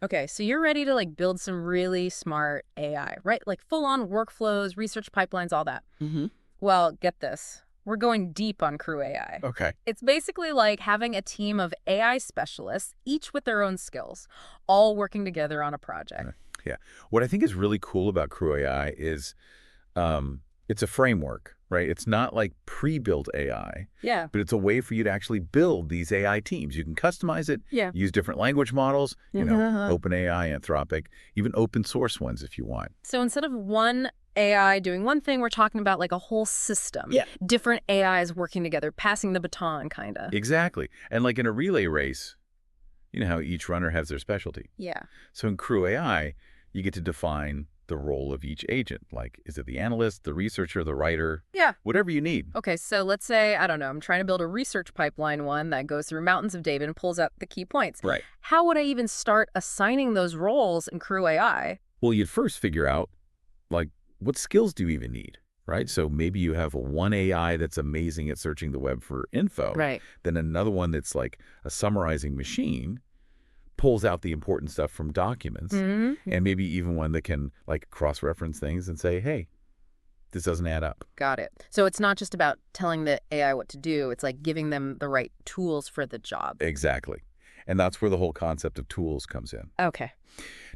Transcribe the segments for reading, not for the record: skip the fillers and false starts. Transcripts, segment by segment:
Okay, so you're ready to build some really smart AI, right? Like full on workflows, research pipelines, all that. Mm-hmm. Well, get this. We're going deep on Crew AI. Okay. It's basically like having a team of AI specialists, each with their own skills, all working together on a project. Uh, Yeah. What I think is really cool about crewai is it's a framework, right? It's not like pre-built AI, Yeah. but it's a way for you to actually build these AI teams. You can customize it, Yeah. use different language models, Yeah. OpenAI, Anthropic, even open source ones if you want. So instead of one AI doing one thing, we're talking about like a whole system. Yeah. Different AIs working together, passing the baton, kind of. Exactly. And like in a relay race, you know how each runner has their specialty. Yeah. So in crewai, you get to define the role of each agent. Like, is it the analyst, the researcher, the writer? Yeah. Whatever you need. Okay, so let's say, I don't know, I'm trying to build a research pipeline one that goes through mountains of data and pulls out the key points. Right. How would I even start assigning those roles in Crew AI? Well, you'd first figure out, like, what skills do you even need, right? So maybe you have one AI that's amazing at searching the web for info. Right. Then another one that's like a summarizing machine pulls out the important stuff from documents. Mm-hmm. And maybe even one that can, like, cross-reference things and say, hey, this doesn't add up. Got it. So it's not just about telling the AI what to do, it's like giving them the right tools for the job. Exactly. And that's where the whole concept of tools comes in. Okay.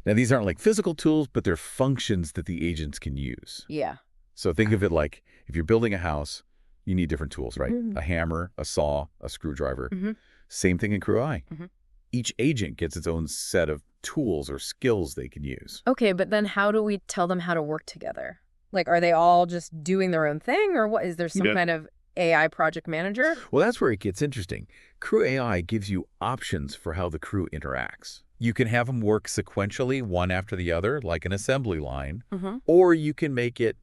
Now, these aren't like physical tools, but they're functions that the agents can use. Yeah. So think of it like if you're building a house, you need different tools, right? Mhm. A hammer, a saw, a screwdriver. Mm-hmm. Same thing in crewai. Mhm. Each agent gets its own set of tools or skills they can use. Okay, but then how do we tell them how to work together? Like, are they all just doing their own thing, or what? Is there some kind of AI project manager? Well, that's where it gets interesting. crewai gives you options for how the crew interacts. You can have them work sequentially, one after the other, like an assembly line, Mm-hmm. or you can make it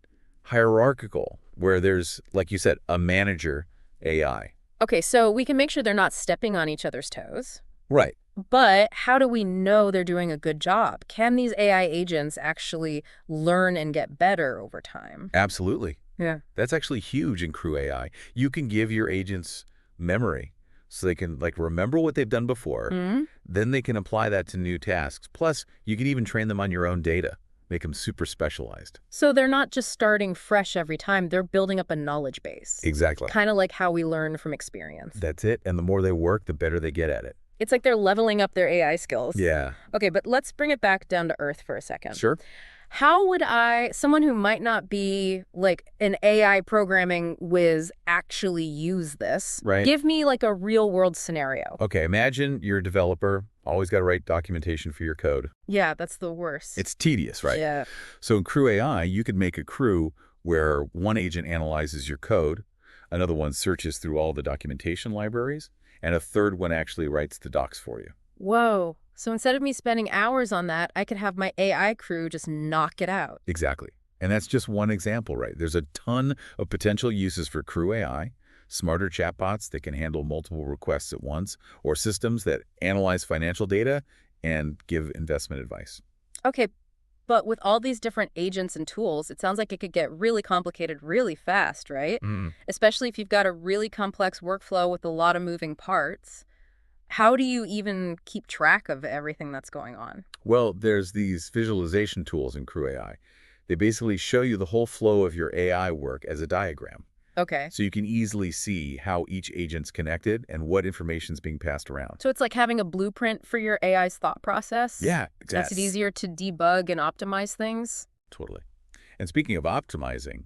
hierarchical, where there's, like you said, a manager AI. Okay, so we can make sure they're not stepping on each other's toes. Right. But how do we know they're doing a good job? Can these AI agents actually learn and get better over time? Absolutely. Yeah. That's actually huge in crewai. You can give your agents memory so they can like remember what they've done before. Mm-hmm. Then they can apply that to new tasks. Plus, you can even train them on your own data, make them super specialized. So they're not just starting fresh every time, they're building up a knowledge base. Exactly. Kind of like how we learn from experience. That's it. And the more they work, the better they get at it. It's like they're leveling up their AI skills. Yeah. Okay, but let's bring it back down to earth for a second. Sure. How would someone who might not be like an AI programming whiz, actually use this? Right. Give me like a real world scenario. Okay, imagine you're a developer, always got to write documentation for your code. Yeah, that's the worst. It's tedious, right? Yeah. So in crewai, you could make a crew where one agent analyzes your code, another one searches through all the documentation libraries, and a third one actually writes the docs for you. Whoa. So instead of me spending hours on that, I could have my AI crew just knock it out. Exactly. And that's just one example, right? There's a ton of potential uses for crewai, smarter chatbots that can handle multiple requests at once, or systems that analyze financial data and give investment advice. Okay, but with all these different agents and tools, it sounds like it could get really complicated really fast, right? Mm. Especially if you've got a really complex workflow with a lot of moving parts. How do you even keep track of everything that's going on? Well, there's these visualization tools in crewai. They basically show you the whole flow of your AI work as a diagram. Okay. So you can easily see how each agent's connected and what information's being passed around. So it's like having a blueprint for your AI's thought process? Yeah, exactly. Makes it easier to debug and optimize things? Totally. And speaking of optimizing,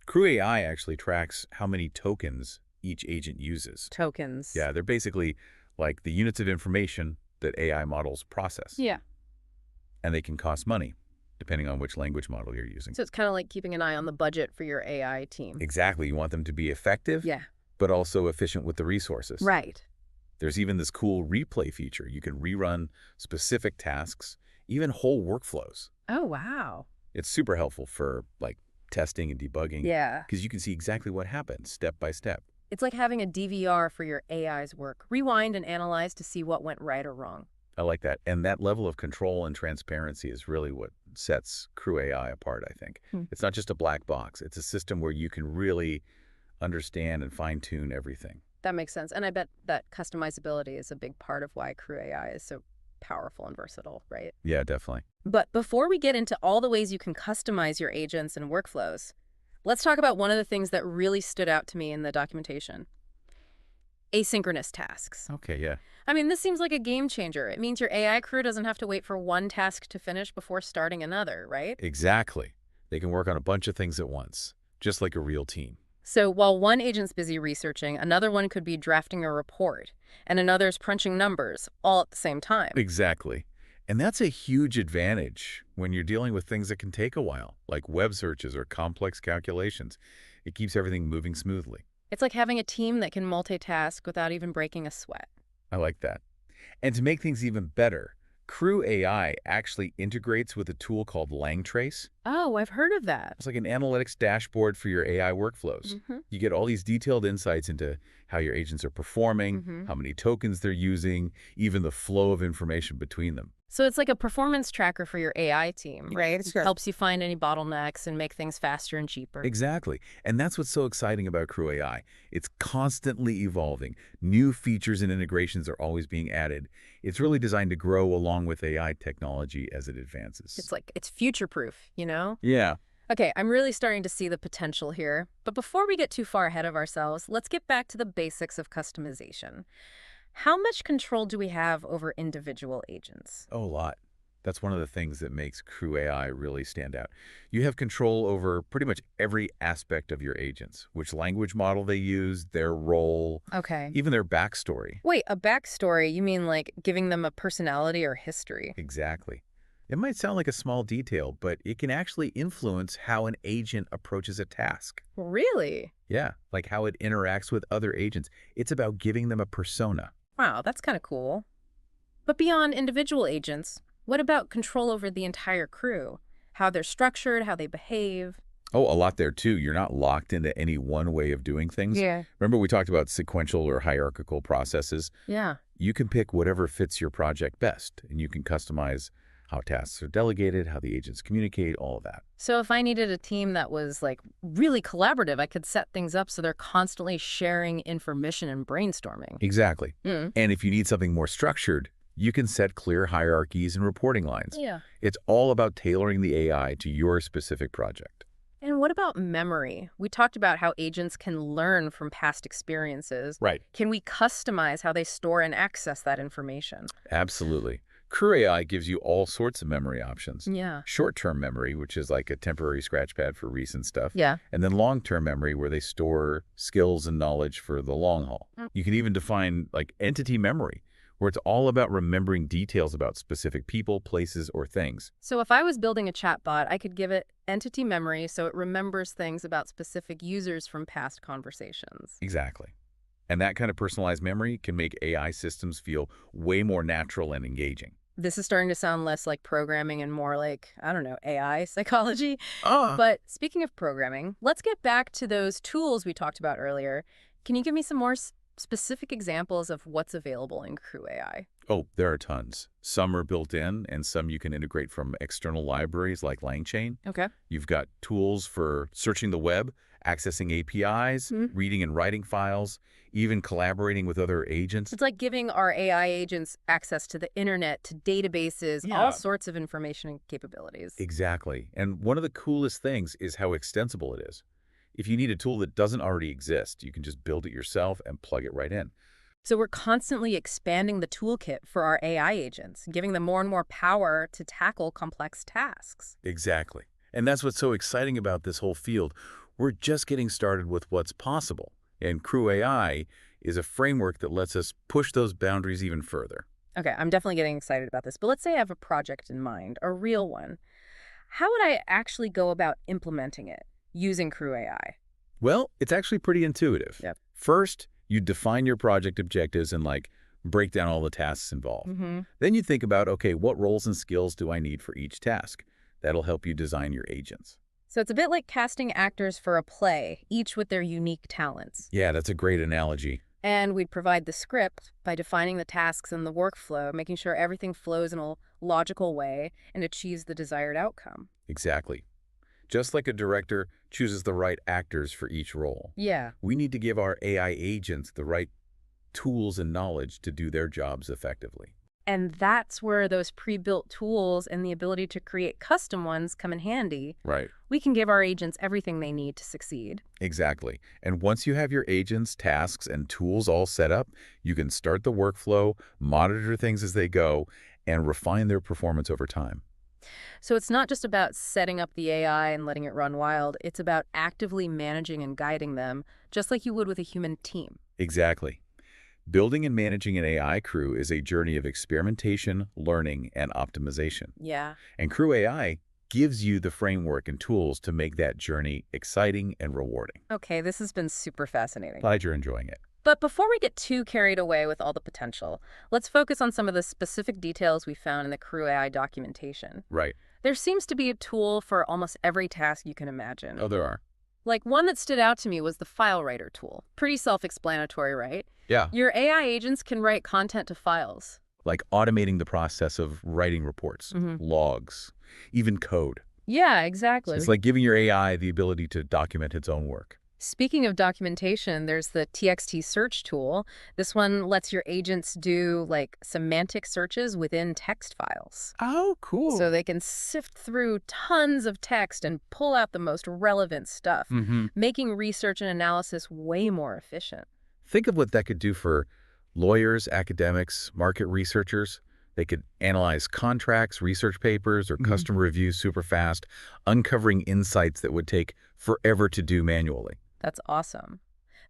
crewai actually tracks how many tokens each agent uses. Tokens. Yeah, they're basically like the units of information that AI models process. Yeah. And they can cost money, depending on which language model you're using. So it's kind of like keeping an eye on the budget for your AI team. Exactly. You want them to be effective, Yeah. but also efficient with the resources. Right. There's even this cool replay feature. You can rerun specific tasks, even whole workflows. Oh, wow. It's super helpful for like testing and debugging. Yeah. Because you can see exactly what happened step by step. It's like having a DVR for your AI's work. Rewind and analyze to see what went right or wrong. I like that. And that level of control and transparency is really what sets crewai apart, I think. It's not just a black box. It's a system where you can really understand and fine-tune everything. That makes sense. And I bet that customizability is a big part of why Crew AI is so powerful and versatile, right? Yeah, definitely. But before we get into all the ways you can customize your agents and workflows, let's talk about one of the things that really stood out to me in the documentation: asynchronous tasks. Okay, yeah. I mean, this seems like a game changer. It means your AI crew doesn't have to wait for one task to finish before starting another, right? Exactly. They can work on a bunch of things at once, just like a real team. So while one agent's busy researching, another one could be drafting a report, and another's crunching numbers, all at the same time. Exactly. And that's a huge advantage when you're dealing with things that can take a while, like web searches or complex calculations. It keeps everything moving smoothly. It's like having a team that can multitask without even breaking a sweat. I like that. And to make things even better, Crew AI actually integrates with a tool called LangTrace. Oh, I've heard of that. It's like an analytics dashboard for your AI workflows. Mm-hmm. You get all these detailed insights into how your agents are performing, Mm-hmm. how many tokens they're using, even the flow of information between them. So it's like a performance tracker for your AI team. Right, sure. Helps you find any bottlenecks and make things faster and cheaper. Exactly. And that's what's so exciting about Crew AI. It's constantly evolving. New features and integrations are always being added. It's really designed to grow along with AI technology as it advances. It's like it's future-proof, you know? Yeah. Okay, I'm really starting to see the potential here. But before we get too far ahead of ourselves, let's get back to the basics of customization. How much control do we have over individual agents? Oh, a lot. That's one of the things that makes Crew AI really stand out. You have control over pretty much every aspect of your agents, which language model they use, their role, Okay. even their backstory. Wait, a backstory? You mean like giving them a personality or history? Exactly. It might sound like a small detail, but it can actually influence how an agent approaches a task. Really? Yeah, like how it interacts with other agents. It's about giving them a persona. Wow, that's kind of cool. But beyond individual agents, what about control over the entire crew? How they're structured, how they behave? Oh, a lot there too. You're not locked into any one way of doing things. Yeah. Remember we talked about sequential or hierarchical processes? Yeah. You can pick whatever fits your project best, and you can customize how tasks are delegated, how the agents communicate, all of that. So if I needed a team that was like really collaborative, I could set things up so they're constantly sharing information and brainstorming. Exactly. Mm. And if you need something more structured, you can set clear hierarchies and reporting lines. Yeah. It's all about tailoring the AI to your specific project. And what about memory? We talked about how agents can learn from past experiences. Right. Can we customize how they store and access that information? Absolutely. Crew AI gives you all sorts of memory options. Yeah. Short-term memory, which is like a temporary scratch pad for recent stuff. Yeah. And then long-term memory, where they store skills and knowledge for the long haul. You can even define like entity memory, where it's all about remembering details about specific people, places, or things. So if I was building a chatbot, I could give it entity memory so it remembers things about specific users from past conversations. Exactly. And that kind of personalized memory can make AI systems feel way more natural and engaging. This is starting to sound less like programming and more like, I don't know, AI psychology. Ah. But speaking of programming, let's get back to those tools we talked about earlier. Can you give me some more specific examples of what's available in Crew AI? Oh, there are tons. Some are built in, and some you can integrate from external libraries like LangChain. Okay. You've got tools for searching the web, accessing APIs, reading and writing files, even collaborating with other agents. It's like giving our AI agents access to the internet, to databases, Yeah. all sorts of information and capabilities. Exactly. And one of the coolest things is how extensible it is. If you need a tool that doesn't already exist, you can just build it yourself and plug it right in. So we're constantly expanding the toolkit for our AI agents, giving them more and more power to tackle complex tasks. Exactly. And that's what's so exciting about this whole field. We're just getting started with what's possible. And Crew AI is a framework that lets us push those boundaries even further. Okay, I'm definitely getting excited about this, but let's say I have a project in mind, a real one. How would I actually go about implementing it using Crew AI? Well, it's actually pretty intuitive. Yep. First, you define your project objectives and break down all the tasks involved. Mm-hmm. Then you think about, okay, what roles and skills do I need for each task? That'll help you design your agents. So it's a bit like casting actors for a play, each with their unique talents. Yeah, that's a great analogy. And we'd provide the script by defining the tasks and the workflow, making sure everything flows in a logical way and achieves the desired outcome. Exactly. Just like a director chooses the right actors for each role, Yeah. we need to give our AI agents the right tools and knowledge to do their jobs effectively. And that's where those pre-built tools and the ability to create custom ones come in handy. Right. We can give our agents everything they need to succeed. Exactly. And once you have your agents, tasks, and tools all set up, you can start the workflow, monitor things as they go, and refine their performance over time. So it's not just about setting up the AI and letting it run wild. It's about actively managing and guiding them, just like you would with a human team. Exactly. Building and managing an AI crew is a journey of experimentation, learning, and optimization. Yeah. And Crew AI gives you the framework and tools to make that journey exciting and rewarding. Okay, this has been super fascinating. Glad you're enjoying it. But before we get too carried away with all the potential, let's focus on some of the specific details we found in the Crew AI documentation. Right. There seems to be a tool for almost every task you can imagine. Oh, there are. Like one that stood out to me was the file writer tool. Pretty self-explanatory, right? Yeah. Your AI agents can write content to files. Like automating the process of writing reports, logs, even code. Yeah, So exactly. it's like giving your AI the ability to document its own work. Speaking of documentation, there's the TXT search tool. This one lets your agents do like semantic searches within text files. Oh, cool. So they can sift through tons of text and pull out the most relevant stuff, making research and analysis way more efficient. Think of what that could do for lawyers, academics, market researchers. They could analyze contracts, research papers, or customer reviews super fast, uncovering insights that would take forever to do manually. That's awesome.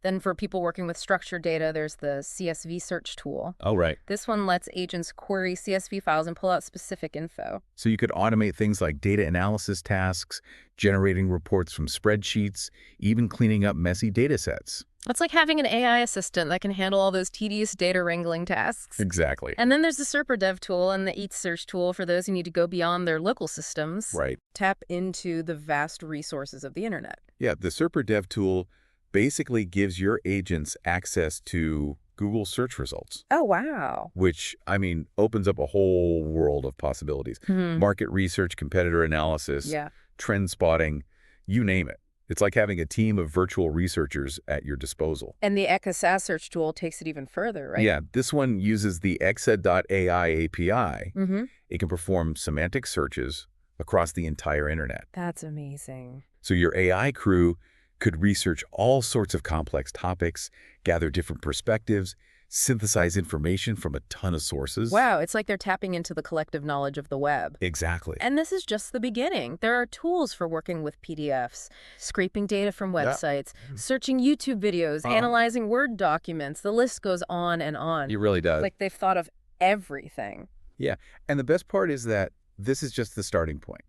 Then for people working with structured data, there's the CSV search tool. Oh, right. This one lets agents query CSV files and pull out specific info. So you could automate things like data analysis tasks, generating reports from spreadsheets, even cleaning up messy data sets. It's like having an AI assistant that can handle all those tedious data wrangling tasks. Exactly. And then there's the SerperDev tool and the EAT search tool for those who need to go beyond their local systems. Right. Tap into the vast resources of the internet. Yeah, the SerperDev tool basically gives your agents access to Google search results, Oh, wow. which, I mean, opens up a whole world of possibilities. Market research, competitor analysis, Yeah. trend spotting, you name it. It's like having a team of virtual researchers at your disposal. And the ECA search tool takes it even further, right? Yeah, this one uses the exa.ai API. Mm-hmm. It can perform semantic searches across the entire internet. That's amazing. So your AI crew could research all sorts of complex topics, gather different perspectives, synthesize information from a ton of sources. Wow, it's like they're tapping into the collective knowledge of the web. Exactly. And this is just the beginning. There are tools for working with PDFs, scraping data from websites, searching YouTube videos, analyzing Word documents. The list goes on and on. It really does. Like they've thought of everything. Yeah, and the best part is that this is just the starting point.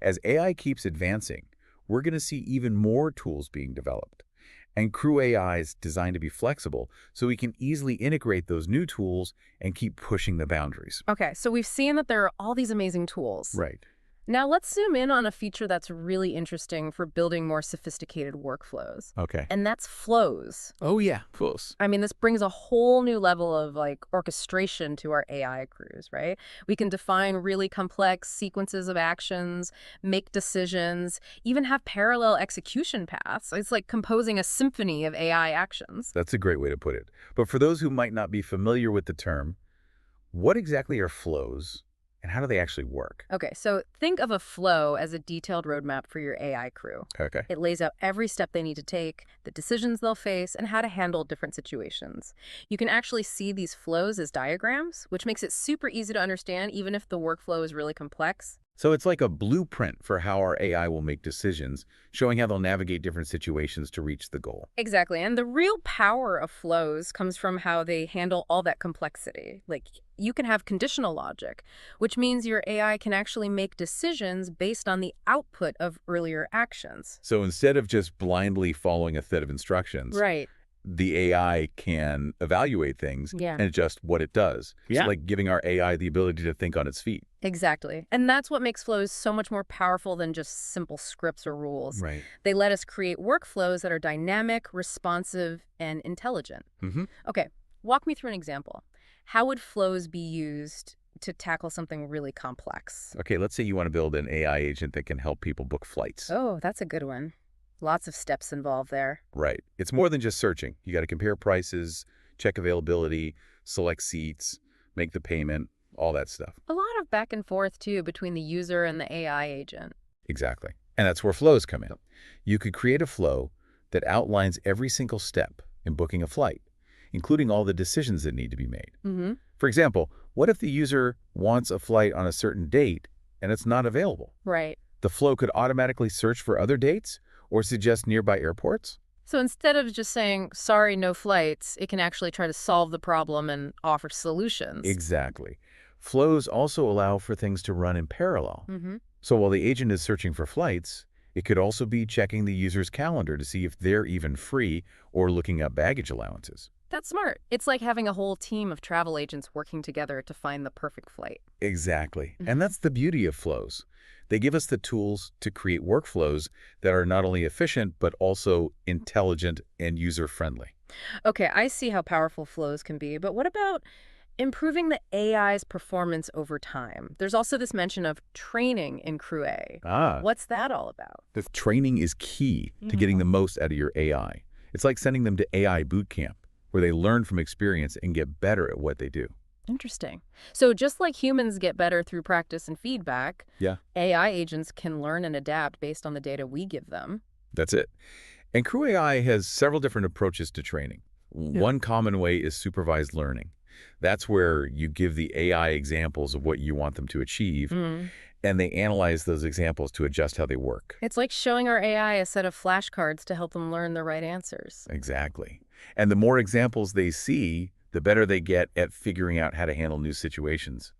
As AI keeps advancing, we're going to see even more tools being developed. And Crew AI is designed to be flexible, so we can easily integrate those new tools and keep pushing the boundaries. Okay, so we've seen that there are all these amazing tools. Right. Now let's zoom in on a feature that's really interesting for building more sophisticated workflows. Okay. And that's flows. Oh, yeah. Flows. I mean, this brings a whole new level of like orchestration to our AI crews, right? We can define really complex sequences of actions, make decisions, even have parallel execution paths. It's like composing a symphony of AI actions. That's a great way to put it. But for those who might not be familiar with the term, what exactly are flows and how do they actually work? Okay, so think of a flow as a detailed roadmap for your AI crew. Okay. It lays out every step they need to take, the decisions they'll face, and how to handle different situations. You can actually see these flows as diagrams, which makes it super easy to understand even if the workflow is really complex. So it's like a blueprint for how our AI will make decisions, showing how they'll navigate different situations to reach the goal. Exactly, and the real power of flows comes from how they handle all that complexity. Like, you can have conditional logic, which means your AI can actually make decisions based on the output of earlier actions. So instead of just blindly following a set of instructions, Right. the AI can evaluate things Yeah. and adjust what it does. Yeah. It's like giving our AI the ability to think on its feet. Exactly. And that's what makes flows so much more powerful than just simple scripts or rules. Right. They let us create workflows that are dynamic, responsive, and intelligent. Mm-hmm. Okay, walk me through an example. How would flows be used to tackle something really complex? Okay, let's say you want to build an AI agent that can help people book flights. Oh, that's a good one. Lots of steps involved there. Right. It's more than just searching. You got to compare prices, check availability, select seats, make the payment. all that stuff. A lot of back and forth, too, between the user and the AI agent. Exactly. And that's where flows come in. You could create a flow that outlines every single step in booking a flight, including all the decisions that need to be made. Mm-hmm. For example, what if the user wants a flight on a certain date and it's not available? Right. The flow could automatically search for other dates or suggest nearby airports. So instead of just saying, sorry, no flights, it can actually try to solve the problem and offer solutions. Exactly. Flows also allow for things to run in parallel. Mm-hmm. So while the agent is searching for flights, it could also be checking the user's calendar to see if they're even free or looking up baggage allowances. That's smart. It's like having a whole team of travel agents working together to find the perfect flight. Exactly. And that's the beauty of flows. They give us the tools to create workflows that are not only efficient, but also intelligent and user-friendly. Okay, I see how powerful flows can be, but what about improving the AI's performance over time? There's also this mention of training in crewai. What's that all about? The training is key to getting the most out of your AI. It's like sending them to AI boot camp, where they learn from experience and get better at what they do. Interesting. So just like humans get better through practice and feedback, Yeah, AI agents can learn and adapt based on the data we give them. that's it. And Crew AI has several different approaches to training. One common way is supervised learning. That's where you give the AI examples of what you want them to achieve, and they analyze those examples to adjust how they work. It's like showing our AI a set of flashcards to help them learn the right answers. Exactly. And the more examples they see, the better they get at figuring out how to handle new situations.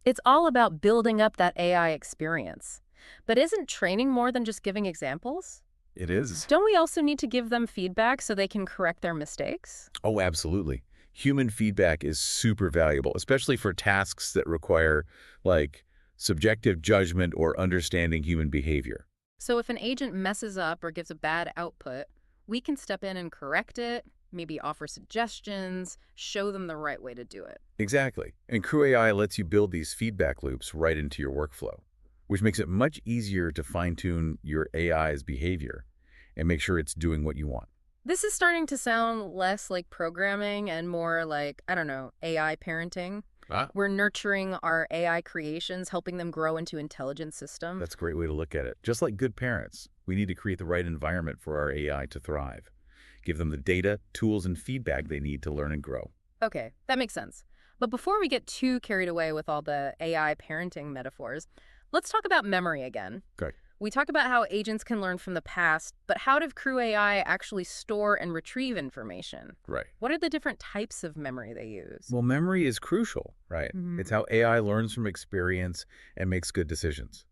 It's all about building up that AI experience. But isn't training more than just giving examples? It is. Don't we also need to give them feedback so they can correct their mistakes? Oh, absolutely. Human feedback is super valuable, especially for tasks that require, like, subjective judgment or understanding human behavior. So if an agent messes up or gives a bad output, we can step in and correct it, maybe offer suggestions, show them the right way to do it. Exactly. And Crew AI lets you build these feedback loops right into your workflow, which makes it much easier to fine-tune your AI's behavior and make sure it's doing what you want. This is starting to sound less like programming and more like, I don't know, AI parenting. We're nurturing our AI creations, helping them grow into intelligent systems. That's a great way to look at it. Just like good parents, we need to create the right environment for our AI to thrive. Give them the data, tools, and feedback they need to learn and grow. Okay, that makes sense. But before we get too carried away with all the AI parenting metaphors, let's talk about memory again. Okay. We talk about how agents can learn from the past, but how does Crew AI actually store and retrieve information? Right. What are the different types of memory they use? Well, memory is crucial, right? It's how AI learns from experience and makes good decisions.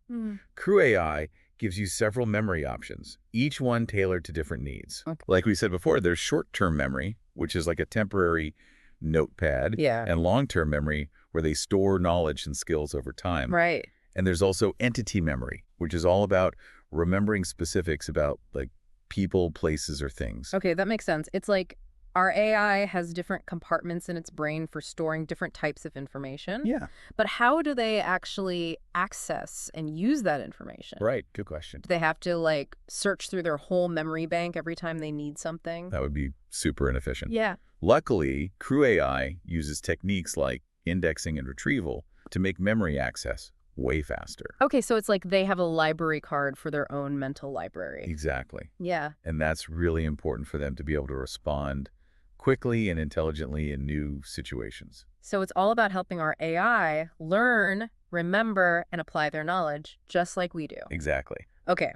Crew AI gives you several memory options, each one tailored to different needs. Okay. Like we said before, there's short-term memory, which is like a temporary notepad, Yeah. and long-term memory, where they store knowledge and skills over time. Right. And there's also entity memory, which is all about remembering specifics about, like, people, places, or things. Okay, that makes sense. It's like our AI has different compartments in its brain for storing different types of information. Yeah, But how do they actually access and use that information? right. Good question. Do they have to, like, search through their whole memory bank every time they need something? That would be super inefficient. Yeah. Luckily, Crew AI uses techniques like indexing and retrieval to make memory access way faster. Okay, so it's like they have a library card for their own mental library. Exactly. Yeah. And that's really important for them to be able to respond quickly and intelligently in new situations. So it's all about helping our AI learn, remember, and apply their knowledge, just like we do. Exactly. Okay,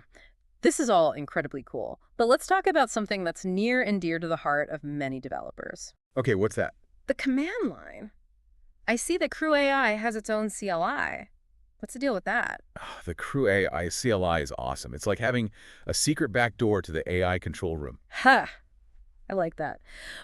this is all incredibly cool. But let's talk about something that's near and dear to the heart of many developers. Okay, what's that? The command line. I see that Crew AI has its own CLI. What's the deal with that? The Crew AI CLI is awesome. It's like having a secret back door to the AI control room. Ha! I like that.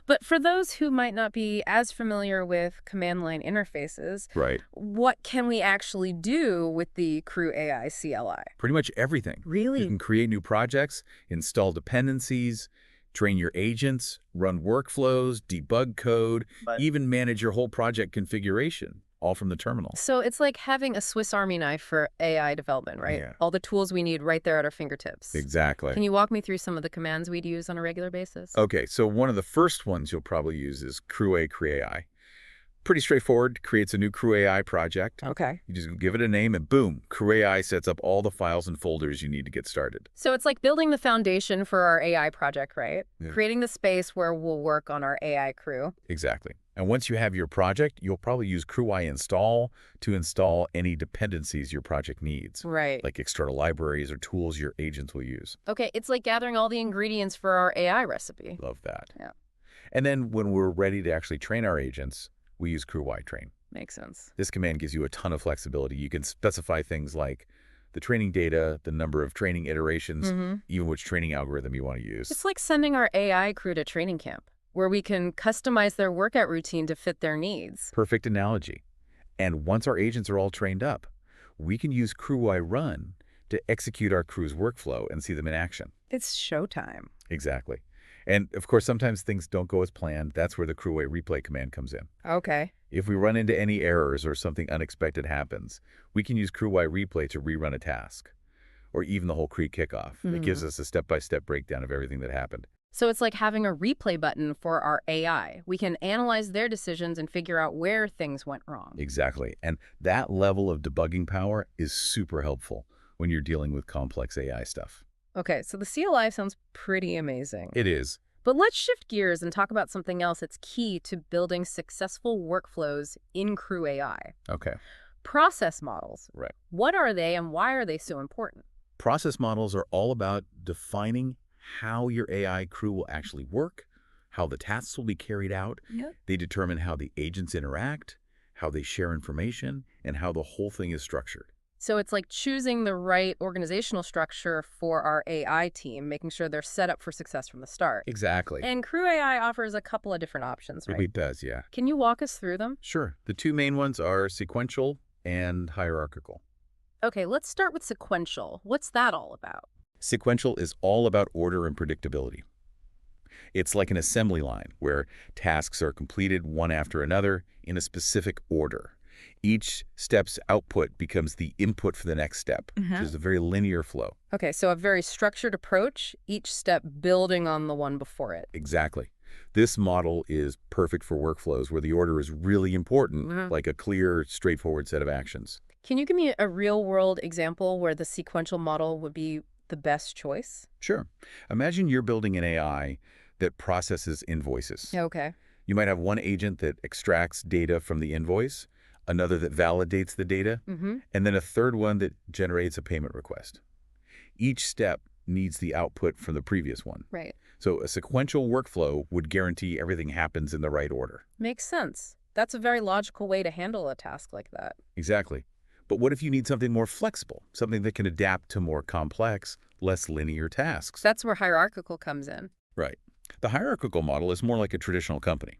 But for those who might not be as familiar with command line interfaces, Right. what can we actually do with the Crew AI CLI? Pretty much everything. You Really? can create new projects, install dependencies, train your agents, run workflows, debug code, even manage your whole project configuration, all from the terminal. So it's like having a Swiss Army knife for AI development, right? Yeah. All the tools we need right there at our fingertips. Exactly. Can you walk me through some of the commands we'd use on a regular basis? Okay, so one of the first ones you'll probably use is crewai. Pretty straightforward. Creates a new crewai project. Okay. You just give it a name and boom, crewai sets up all the files and folders you need to get started. So it's like building the foundation for our AI project, right? Yeah. Creating the space where we'll work on our AI crew. Exactly. And once you have your project, you'll probably use crewai install to install any dependencies your project needs, Right. like external libraries or tools your agents will use. Okay, it's like gathering all the ingredients for our AI recipe. Love that. Yeah. And then when we're ready to actually train our agents, we use crewai train. Makes sense. This command gives you a ton of flexibility. You can specify things like the training data, the number of training iterations, even which training algorithm you want to use. It's like sending our AI crew to training camp, where we can customize their workout routine to fit their needs. Perfect analogy. And once our agents are all trained up, we can use crewai run to execute our crew's workflow and see them in action. It's showtime. Exactly. And of course, sometimes things don't go as planned. That's where the crewai replay command comes in. Okay. If we run into any errors or something unexpected happens, we can use crewai replay to rerun a task, or even the whole crew kickoff. It gives us a step-by-step breakdown of everything that happened. So it's like having a replay button for our AI. We can analyze their decisions and figure out where things went wrong. Exactly. And that level of debugging power is super helpful when you're dealing with complex AI stuff. Okay, so the CLI sounds pretty amazing. It is. But let's shift gears and talk about something else that's key to building successful workflows in Crew AI. Okay. Process models. Right. What are they and why are they so important? Process models are all about defining how your AI crew will actually work, how the tasks will be carried out. Yep. They determine how the agents interact, how they share information, and how the whole thing is structured. So it's like choosing the right organizational structure for our AI team, making sure they're set up for success from the start. Exactly. And Crew AI offers a couple of different options, right? It does, yeah. Can you walk us through them? Sure. The two main ones are sequential and hierarchical. Okay, let's start with sequential. What's that all about? Sequential is all about order and predictability. It's like an assembly line where tasks are completed one after another in a specific order. Each step's output becomes the input for the next step, which is a very linear flow. Okay, so a very structured approach, each step building on the one before it. Exactly. This model is perfect for workflows where the order is really important, like a clear, straightforward set of actions. Can you give me a real-world example where the sequential model would be the best choice? Sure. Imagine you're building an AI that processes invoices. Okay. You might have one agent that extracts data from the invoice, another that validates the data, and then a third one that generates a payment request. Each step needs the output from the previous one. Right. So a sequential workflow would guarantee everything happens in the right order. Makes sense. That's a very logical way to handle a task like that. Exactly. But what if you need something more flexible, something that can adapt to more complex, less linear tasks? That's where hierarchical comes in. Right. The hierarchical model is more like a traditional company.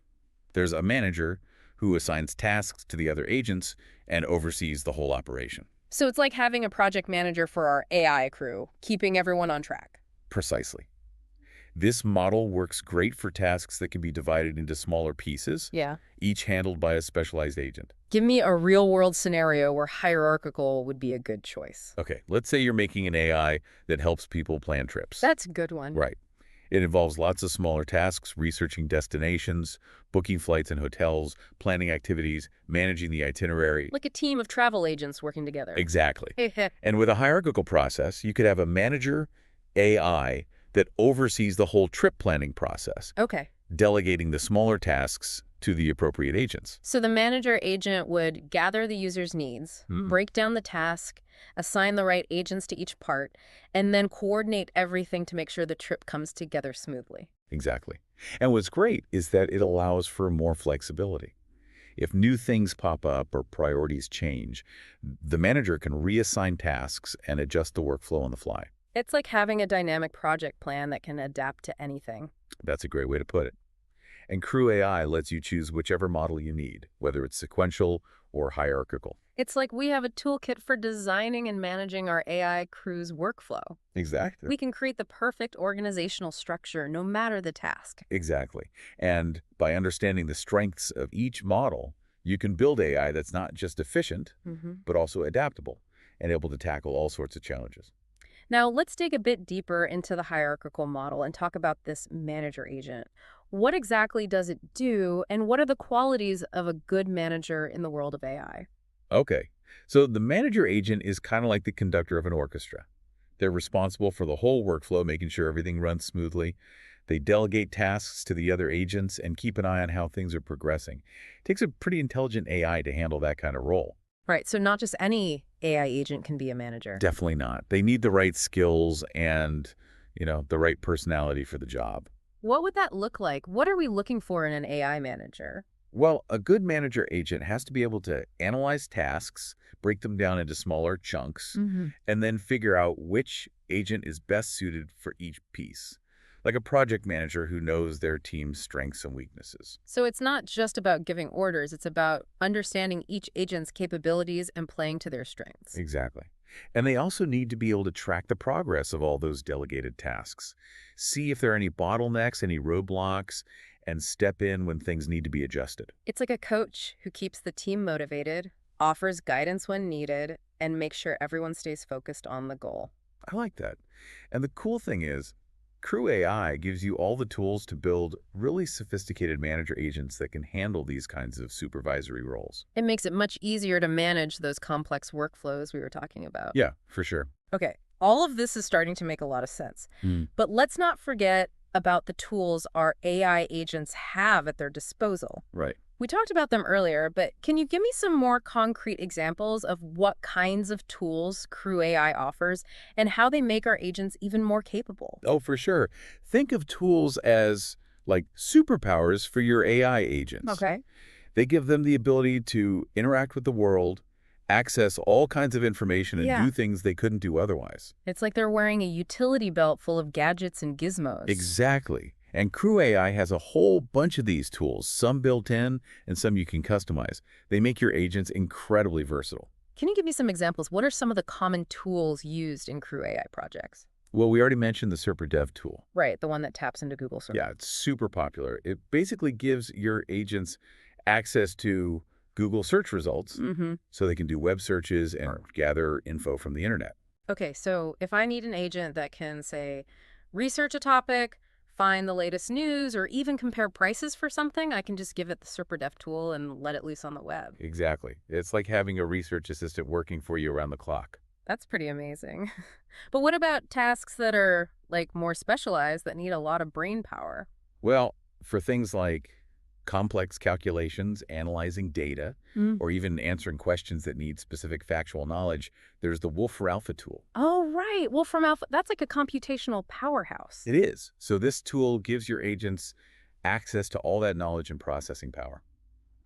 There's a manager who assigns tasks to the other agents and oversees the whole operation. So it's like having a project manager for our AI crew, keeping everyone on track. Precisely. This model works great for tasks that can be divided into smaller pieces, Yeah. each handled by a specialized agent. Give me a real-world scenario where hierarchical would be a good choice. Okay, let's say you're making an AI that helps people plan trips. That's a good one. Right. It involves lots of smaller tasks, researching destinations, booking flights and hotels, planning activities, managing the itinerary. Like a team of travel agents working together. Exactly. And with a hierarchical process, you could have a manager AI that oversees the whole trip planning process, Okay. delegating the smaller tasks to the appropriate agents. So the manager agent would gather the user's needs, break down the task, assign the right agents to each part, and then coordinate everything to make sure the trip comes together smoothly. Exactly. And what's great is that it allows for more flexibility. If new things pop up or priorities change, the manager can reassign tasks and adjust the workflow on the fly. It's like having a dynamic project plan that can adapt to anything. That's a great way to put it. And Crew AI lets you choose whichever model you need, whether it's sequential or hierarchical. It's like we have a toolkit for designing and managing our AI crew's workflow. Exactly. We can create the perfect organizational structure no matter the task. Exactly. And by understanding the strengths of each model, you can build AI that's not just efficient, but also adaptable and able to tackle all sorts of challenges. Now, let's dig a bit deeper into the hierarchical model and talk about this manager agent. What exactly does it do, and what are the qualities of a good manager in the world of AI? Okay, so the manager agent is kind of like the conductor of an orchestra. They're responsible for the whole workflow, making sure everything runs smoothly. They delegate tasks to the other agents and keep an eye on how things are progressing. It takes a pretty intelligent AI to handle that kind of role. Right, so not just any AI agent can be a manager. Definitely not. They need the right skills and, the right personality for the job. What would that look like? What are we looking for in an AI manager? Well, a good manager agent has to be able to analyze tasks, break them down into smaller chunks, Hmm. and then figure out which agent is best suited for each piece. Like a project manager who knows their team's strengths and weaknesses. So it's not just about giving orders, it's about understanding each agent's capabilities and playing to their strengths. Exactly. And they also need to be able to track the progress of all those delegated tasks, see if there are any bottlenecks, any roadblocks, and step in when things need to be adjusted. It's like a coach who keeps the team motivated, offers guidance when needed, and makes sure everyone stays focused on the goal. I like that. And the cool thing is, Crew AI gives you all the tools to build really sophisticated manager agents that can handle these kinds of supervisory roles. It makes it much easier to manage those complex workflows we were talking about. Yeah, for sure. Okay, all of this is starting to make a lot of sense. Hmm. But let's not forget about the tools our AI agents have at their disposal. Right. We talked about them earlier, but can you give me some more concrete examples of what kinds of tools Crew AI offers and how they make our agents even more capable? Oh, for sure. Think of tools as like superpowers for your AI agents. Okay. They give them the ability to interact with the world, access all kinds of information, and Yeah. do things they couldn't do otherwise. It's like they're wearing a utility belt full of gadgets and gizmos. Exactly. And Crew AI has a whole bunch of these tools, some built in and some you can customize. They make your agents incredibly versatile. Can you give me some examples? What are some of the common tools used in Crew AI projects? Well, we already mentioned the SerperDev tool. Right, the one that taps into Google Search. Yeah, it's super popular. It basically gives your agents access to Google search results Mm-hmm. so they can do web searches and gather info from the internet. Okay, so if I need an agent that can, say, research a topic, find the latest news, or even compare prices for something, I can just give it the SerperDef tool and let it loose on the web. Exactly. It's like having a research assistant working for you around the clock. That's pretty amazing. But what about tasks that are, like, more specialized that need a lot of brain power? Well, for things like complex calculations, analyzing data, Mm. or even answering questions that need specific factual knowledge, there's the Wolfram Alpha tool. Oh, right. Well, from Alpha, that's like a computational powerhouse. It is. So this tool gives your agents access to all that knowledge and processing power.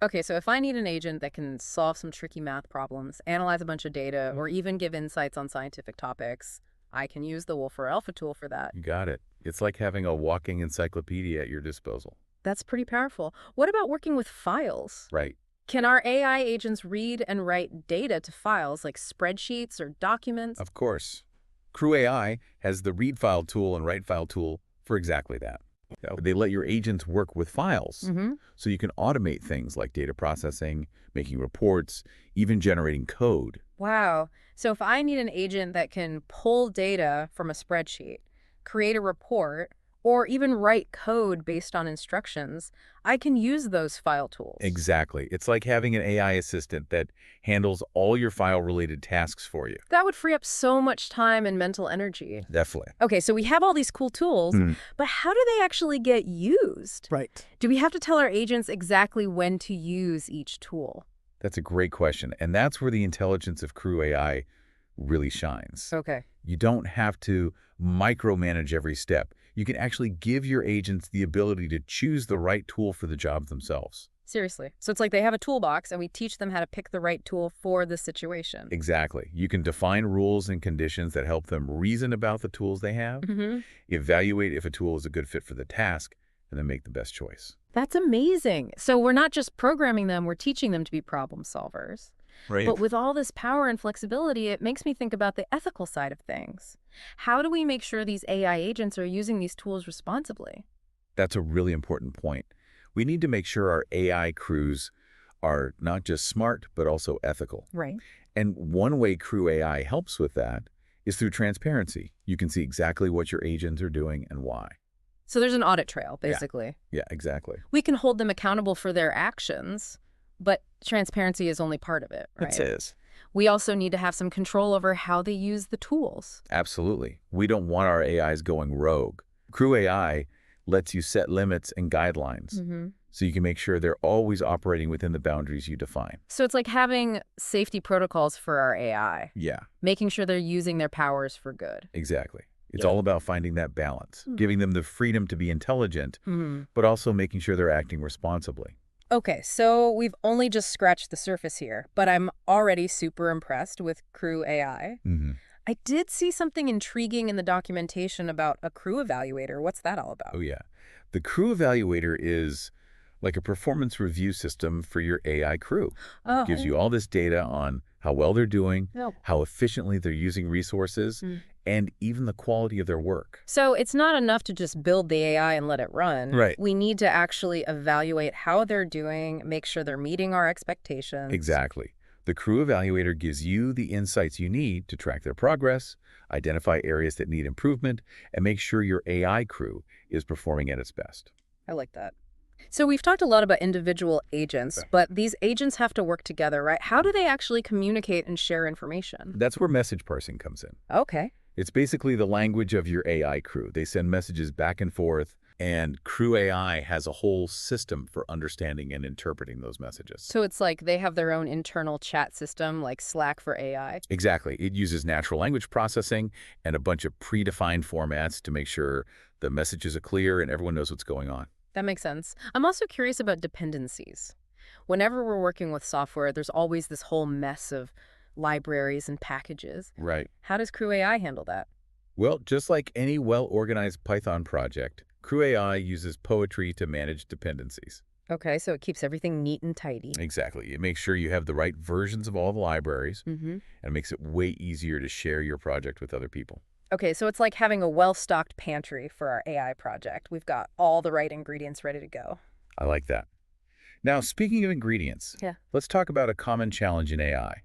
Okay, so if I need an agent that can solve some tricky math problems, analyze a bunch of data, or even give insights on scientific topics, I can use the Wolf or Alpha tool for that. You got it. It's like having a walking encyclopedia at your disposal. That's pretty powerful. What about working with files? Right. Can our AI agents read and write data to files like spreadsheets or documents? Of course. Crew AI has the read file tool and write file tool for exactly that. They let your agents work with files, Mm-hmm. so you can automate things like data processing, making reports, even generating code. Wow. So if I need an agent that can pull data from a spreadsheet, create a report, or even write code based on instructions, I can use those file tools. Exactly. It's like having an AI assistant that handles all your file-related tasks for you. That would free up so much time and mental energy. Definitely. Okay, so we have all these cool tools, Mhm. but how do they actually get used? Right. Do we have to tell our agents exactly when to use each tool? That's a great question. And that's where the intelligence of Crew AI really shines. Okay. You don't have to micromanage every step. You can actually give your agents the ability to choose the right tool for the job themselves. Seriously. So it's like they have a toolbox and we teach them how to pick the right tool for the situation. Exactly. You can define rules and conditions that help them reason about the tools they have, Mm-hmm. evaluate if a tool is a good fit for the task, and then make the best choice. That's amazing. So we're not just programming them, we're teaching them to be problem solvers. Right. But with all this power and flexibility, it makes me think about the ethical side of things. How do we make sure these AI agents are using these tools responsibly? That's a really important point. We need to make sure our AI crews are not just smart, but also ethical. Right. And one way Crew AI helps with that is through transparency. You can see exactly what your agents are doing and why. So there's an audit trail, Yeah. basically. Yeah, exactly. We can hold them accountable for their actions, but transparency is only part of it, It right? is. We also need to have some control over how they use the tools. Absolutely. We don't want our AIs going rogue. Crew AI lets you set limits and guidelines so you can make sure they're always operating within the boundaries you define. So it's like having safety protocols for our AI, Yeah, making sure they're using their powers for good. exactly. It's Yeah. all about finding that balance, giving them the freedom to be intelligent, but also making sure they're acting responsibly. Okay, so we've only just scratched the surface here, but I'm already super impressed with Crew AI. I did see something intriguing in the documentation about a crew evaluator. What's that all about? Oh, yeah. The crew evaluator is like a performance review system for your AI crew. Oh, Gives you all this data on how well they're doing, no. how efficiently they're using resources, and even the quality of their work. So it's not enough to just build the AI and let it run. Right. We need to actually evaluate how they're doing, make sure they're meeting our expectations. Exactly. The crew evaluator gives you the insights you need to track their progress, identify areas that need improvement, and make sure your AI crew is performing at its best. I like that. So we've talked a lot about individual agents, but these agents have to work together, right? How do they actually communicate and share information? That's where message parsing comes in. Okay. It's basically the language of your AI crew. They send messages back and forth, and Crew AI has a whole system for understanding and interpreting those messages. So it's like they have their own internal chat system, like Slack for AI. Exactly. It uses natural language processing and a bunch of predefined formats to make sure the messages are clear and everyone knows what's going on. That makes sense. I'm also curious about dependencies. Whenever we're working with software, there's always this whole mess of libraries and packages. Right. How does Crew AI handle that? Well, just like any well-organized Python project, Crew AI uses poetry to manage dependencies. Okay, so it keeps everything neat and tidy. Exactly. It makes sure you have the right versions of all the libraries, Mm-hmm. and it makes it way easier to share your project with other people. Okay, so it's like having a well-stocked pantry for our AI project. We've got all the right ingredients ready to go. I like that. Now, speaking of ingredients, Yeah. let's talk about a common challenge in AI.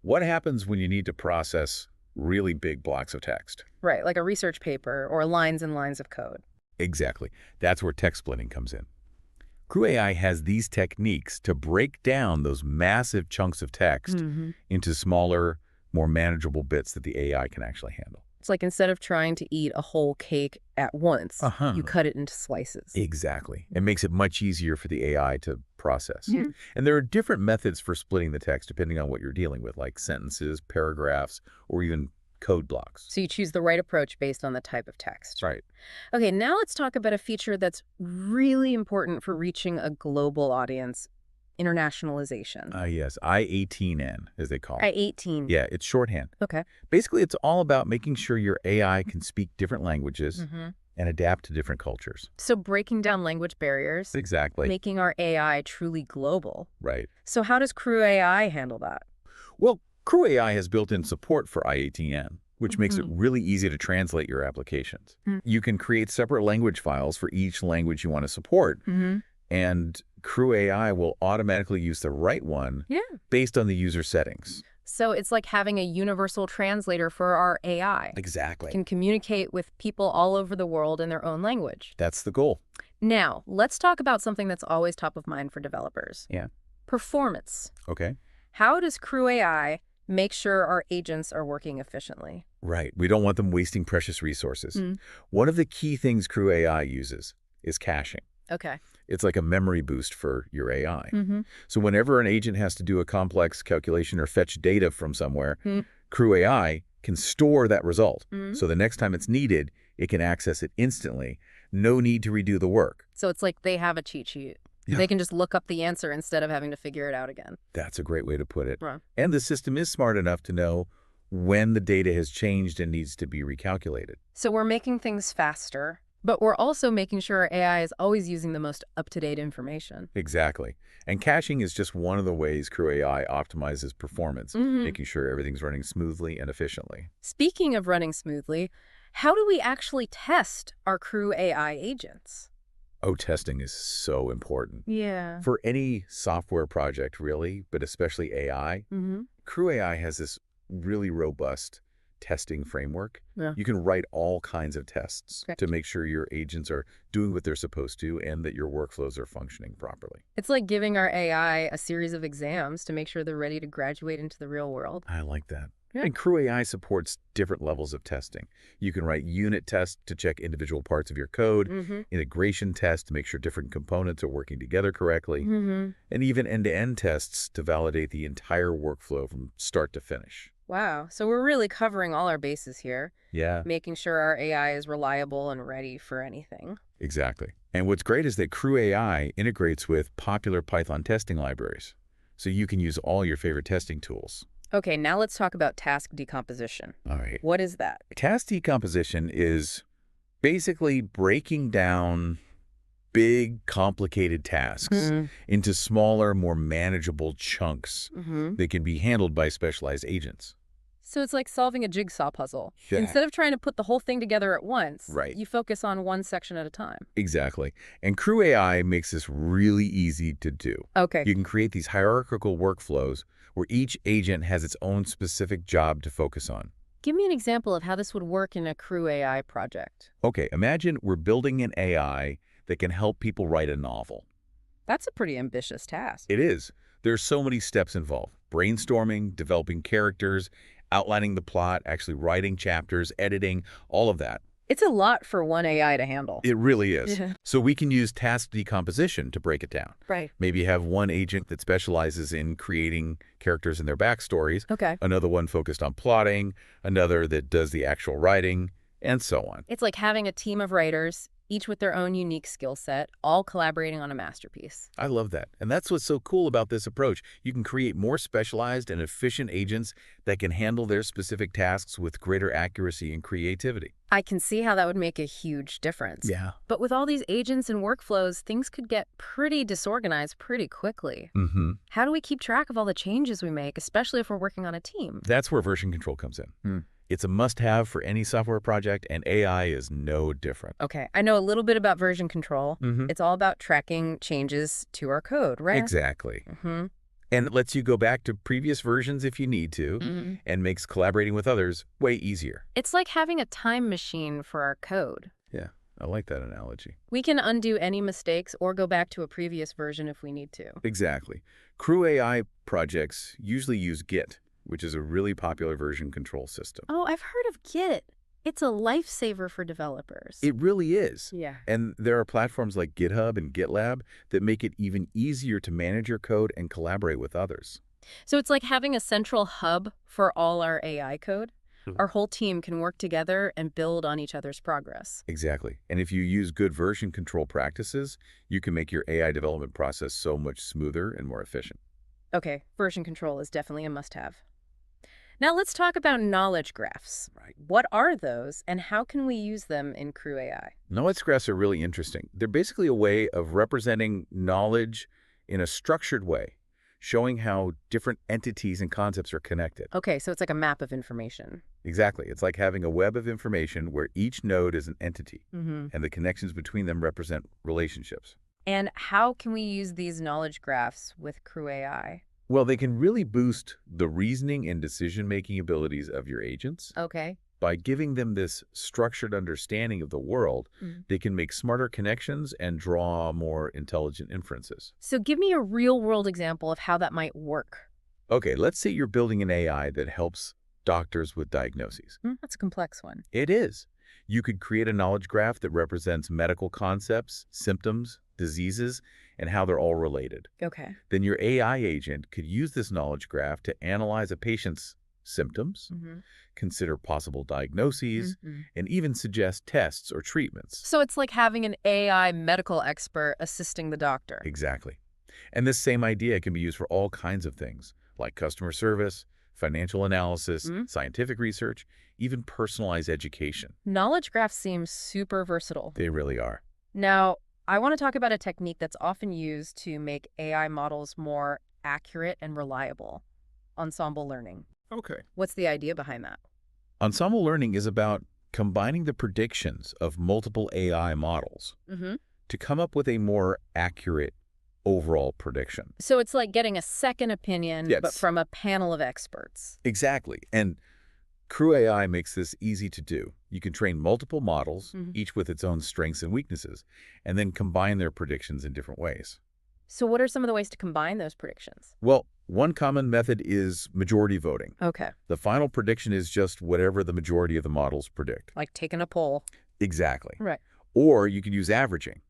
What happens when you need to process really big blocks of text? Right, like a research paper or lines and lines of code. Exactly. That's where text splitting comes in. Crew AI has these techniques to break down those massive chunks of text into smaller, more manageable bits that the AI can actually handle. It's like instead of trying to eat a whole cake at once, you cut it into slices. Exactly. It makes it much easier for the AI to process. Yeah. And there are different methods for splitting the text depending on what you're dealing with, like sentences, paragraphs, or even code blocks. So you choose the right approach based on the type of text. Right. Okay, now let's talk about a feature that's really important for reaching a global audience, internationalization. Yes, I-18N, as they call it. I-18. Yeah, it's shorthand. Okay. Basically, it's all about making sure your AI can speak different languages and adapt to different cultures. So breaking down language barriers, Exactly. making our AI truly global. Right. So how does Crew AI handle that? Well, Crew AI has built-in support for I-18N, which makes it really easy to translate your applications. You can create separate language files for each language you want to support, and Crew AI will automatically use the right one based on the user settings. So it's like having a universal translator for our AI. Exactly. Can communicate with people all over the world in their own language. That's the goal. Now, let's talk about something that's always top of mind for developers. Yeah. Performance. Okay. How does Crew AI make sure our agents are working efficiently? Right. We don't want them wasting precious resources. One of the key things Crew AI uses is caching. Okay. It's like a memory boost for your AI. So whenever an agent has to do a complex calculation or fetch data from somewhere, Crew AI can store that result. So the next time it's needed, it can access it instantly. No need to redo the work. So it's like they have a cheat sheet. Yeah. They can just look up the answer instead of having to figure it out again. That's a great way to put it. Right. And the system is smart enough to know when the data has changed and needs to be recalculated. So we're making things faster, but we're also making sure our AI is always using the most up-to-date information. Exactly. And caching is just one of the ways Crew AI optimizes performance, making sure everything's running smoothly and efficiently. Speaking of running smoothly, how do we actually test our Crew AI agents? Oh, testing is so important. Yeah. For any software project, really, but especially AI, Crew AI has this really robust testing framework, Yeah. you can write all kinds of tests Okay. to make sure your agents are doing what they're supposed to and that your workflows are functioning properly. It's like giving our AI a series of exams to make sure they're ready to graduate into the real world. I like that. Yeah. And crewai supports different levels of testing. You can write unit tests to check individual parts of your code, Mm-hmm. integration tests to make sure different components are working together correctly, Mm-hmm. and even end-to-end tests to validate the entire workflow from start to finish. Wow. So we're really covering all our bases here, Yeah, making sure our AI is reliable and ready for anything. exactly. And what's great is that crewai integrates with popular Python testing libraries, so you can use all your favorite testing tools. Okay, now let's talk about task decomposition. All right. What is that? Task decomposition is basically breaking down big, complicated tasks Mm-hmm. into smaller, more manageable chunks Mm-hmm. that can be handled by specialized agents. So it's like solving a jigsaw puzzle. Yeah. Instead of trying to put the whole thing together at once, Right. you focus on one section at a time. Exactly. And crewai makes this really easy to do. Okay. You can create these hierarchical workflows where each agent has its own specific job to focus on. Give me an example of how this would work in a Crew AI project. Okay, imagine we're building an AI that can help people write a novel. That's a pretty ambitious task. It is. There are so many steps involved. Brainstorming, developing characters, outlining the plot, actually writing chapters, editing, all of that. It's a lot for one AI to handle. It really is. Yeah. So we can use task decomposition to break it down. Right. Maybe have one agent that specializes in creating characters and their backstories, Okay. another one focused on plotting, another that does the actual writing, and so on. It's like having a team of writers, each with their own unique skill set, all collaborating on a masterpiece. I love that. And that's what's so cool about this approach. You can create more specialized and efficient agents that can handle their specific tasks with greater accuracy and creativity. I can see how that would make a huge difference. Yeah. But with all these agents and workflows, things could get pretty disorganized pretty quickly. Mm-hmm. How do we keep track of all the changes we make, especially if we're working on a team? That's where version control comes in. It's a must-have for any software project, and AI is no different. Okay, I know a little bit about version control. Mm-hmm. It's all about tracking changes to our code, right? Exactly. Mm-hmm. And it lets you go back to previous versions if you need to, Mm-hmm. and makes collaborating with others way easier. It's like having a time machine for our code. Yeah, I like that analogy. We can undo any mistakes or go back to a previous version if we need to. Exactly. crewai projects usually use Git, which is a really popular version control system. Oh, I've heard of Git. It's a lifesaver for developers. It really is. Yeah. And there are platforms like GitHub and GitLab that make it even easier to manage your code and collaborate with others. So it's like having a central hub for all our AI code. Our whole team can work together and build on each other's progress. Exactly. And if you use good version control practices, you can make your AI development process so much smoother and more efficient. Okay, version control is definitely a must-have. Now let's talk about knowledge graphs. Right. What are those, and how can we use them in Crew AI? Knowledge graphs are really interesting. They're basically a way of representing knowledge in a structured way, showing how different entities and concepts are connected. Okay, so it's like a map of information. Exactly. It's like having a web of information where each node is an entity, Mm-hmm. and the connections between them represent relationships. And how can we use these knowledge graphs with Crew AI? Well, they can really boost the reasoning and decision-making abilities of your agents. Okay. By giving them this structured understanding of the world, Mhm. they can make smarter connections and draw more intelligent inferences. So give me a real-world example of how that might work. Okay, let's say you're building an AI that helps doctors with diagnoses. That's a complex one. It is. You could create a knowledge graph that represents medical concepts, symptoms, diseases, and how they're all related. Okay. Then your AI agent could use this knowledge graph to analyze a patient's symptoms, Mm-hmm. consider possible diagnoses, and even suggest tests or treatments. So it's like having an AI medical expert assisting the doctor. Exactly. And this same idea can be used for all kinds of things, like customer service, financial analysis, scientific research, even personalized education. Knowledge graphs seem super versatile. They really are. Now, I want to talk about a technique that's often used to make AI models more accurate and reliable: ensemble learning. Okay. What's the idea behind that? Ensemble learning is about combining the predictions of multiple AI models Mm-hmm. to come up with a more accurate overall prediction. So it's like getting a second opinion, Yes. but from a panel of experts. Exactly. And Crew AI makes this easy to do. You can train multiple models, Mhm. each with its own strengths and weaknesses, and then combine their predictions in different ways. So what are some of the ways to combine those predictions? Well, one common method is majority voting. Okay, The final prediction is just whatever the majority of the models predict. like taking a poll. Exactly. Right. Or you can use averaging,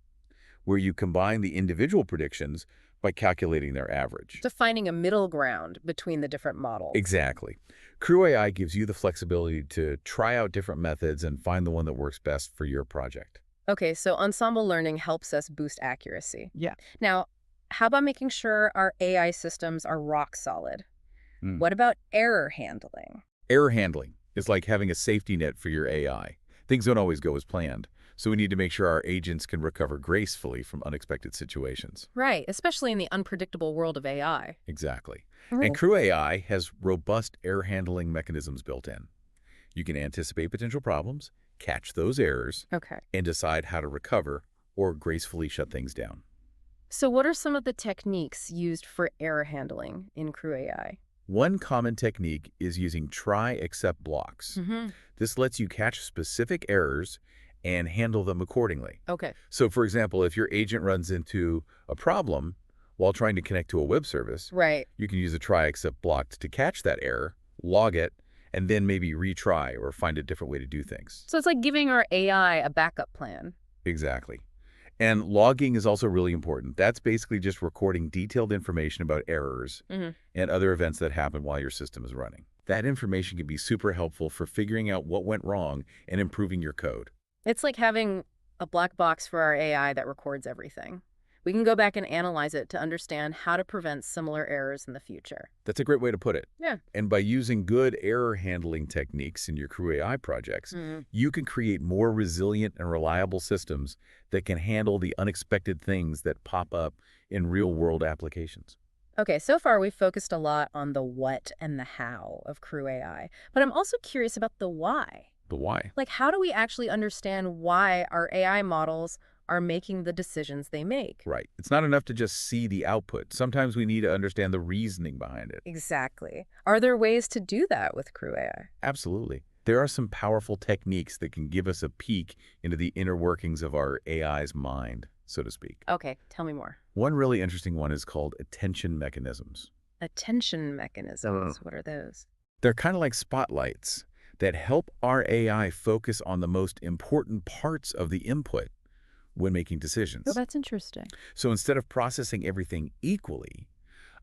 where you combine the individual predictions by calculating their average. To finding a middle ground between the different models. Exactly. Crew AI gives you the flexibility to try out different methods and find the one that works best for your project. Okay, so ensemble learning helps us boost accuracy. Yeah. Now, how about making sure our AI systems are rock solid? Mm. What about error handling? Error handling is like having a safety net for your AI. Things don't always go as planned, so we need to make sure our agents can recover gracefully from unexpected situations. Right, especially in the unpredictable world of AI. Exactly. And Right. Crew AI has robust error handling mechanisms built in. You can anticipate potential problems, catch those errors, Okay. and decide how to recover or gracefully shut things down. So what are some of the techniques used for error handling in Crew AI? One common technique is using try-except blocks. Mm-hmm. This lets you catch specific errors and handle them accordingly. Okay. So, for example, if your agent runs into a problem while trying to connect to a web service, Right. you can use a try-except block to catch that error, log it, and then maybe retry or find a different way to do things. So it's like giving our AI a backup plan. Exactly. And logging is also really important. That's basically just recording detailed information about errors Mm-hmm. and other events that happen while your system is running. That information can be super helpful for figuring out what went wrong and improving your code. It's like having a black box for our AI that records everything. We can go back and analyze it to understand how to prevent similar errors in the future. That's a great way to put it. Yeah. And by using good error handling techniques in your Crew AI projects, Mm-hmm. you can create more resilient and reliable systems that can handle the unexpected things that pop up in real-world applications. Okay, so far we've focused a lot on the what and the how of Crew AI, but I'm also curious about the why. The why? Like, how do we actually understand why our AI models are making the decisions they make? Right. It's not enough to just see the output. Sometimes we need to understand the reasoning behind it. Exactly. Are there ways to do that with Crew AI? Absolutely. There are some powerful techniques that can give us a peek into the inner workings of our AI's mind, so to speak. Okay, tell me more. One really interesting one is called attention mechanisms. Attention mechanisms. What are those? They're kind of like spotlights that help our AI focus on the most important parts of the input when making decisions. Oh, that's interesting. So instead of processing everything equally,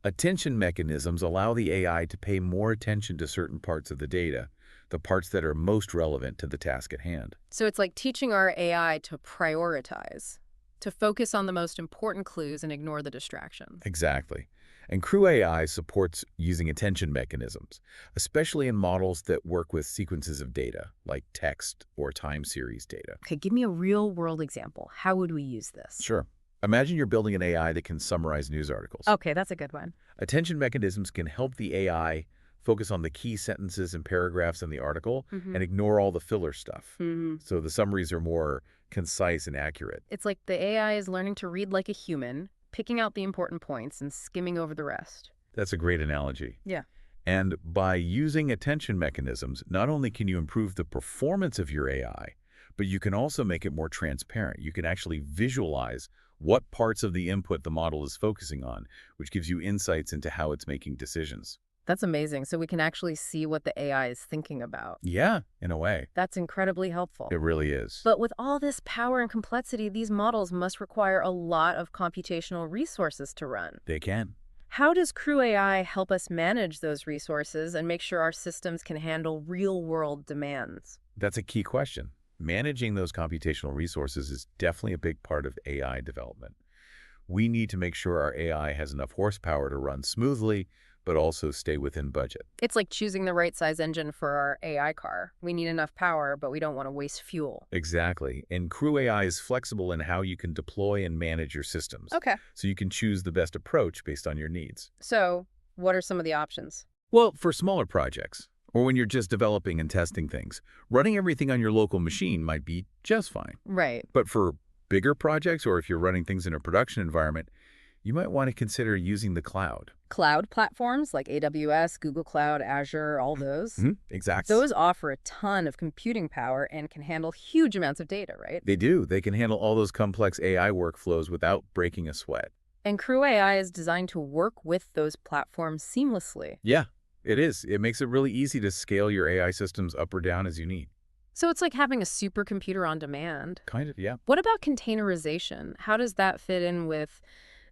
attention mechanisms allow the AI to pay more attention to certain parts of the data, the parts that are most relevant to the task at hand. So it's like teaching our AI to prioritize, to focus on the most important clues and ignore the distractions. Exactly. And Crew AI supports using attention mechanisms, especially in models that work with sequences of data, like text or time series data. Okay, give me a real-world example. How would we use this? Sure. Imagine you're building an AI that can summarize news articles. Okay, that's a good one. Attention mechanisms can help the AI focus on the key sentences and paragraphs in the article and ignore all the filler stuff. So the summaries are more concise and accurate. It's like the AI is learning to read like a human, picking out the important points and skimming over the rest. That's a great analogy. Yeah. And by using attention mechanisms, not only can you improve the performance of your AI, but you can also make it more transparent. You can actually visualize what parts of the input the model is focusing on, which gives you insights into how it's making decisions. That's amazing. So we can actually see what the AI is thinking about. Yeah, in a way. That's incredibly helpful. It really is. But with all this power and complexity, these models must require a lot of computational resources to run. They can. How does Crew AI help us manage those resources and make sure our systems can handle real-world demands? That's a key question. Managing those computational resources is definitely a big part of AI development. We need to make sure our AI has enough horsepower to run smoothly, but also stay within budget. It's like choosing the right size engine for our AI car. We need enough power, but we don't want to waste fuel. Exactly. And Crew AI is flexible in how you can deploy and manage your systems. Okay. So you can choose the best approach based on your needs. So what are some of the options? Well, for smaller projects, or when you're just developing and testing things, running everything on your local machine might be just fine. Right. But for bigger projects, or if you're running things in a production environment, You might want to consider using the cloud. Cloud platforms like AWS, Google Cloud, Azure, all those. Exactly. Those offer a ton of computing power and can handle huge amounts of data, right? They do. They can handle all those complex AI workflows without breaking a sweat. And crewai is designed to work with those platforms seamlessly. Yeah, it is. It makes it really easy to scale your AI systems up or down as you need. So it's like having a supercomputer on demand. Kind of, yeah. What about containerization? How does that fit in with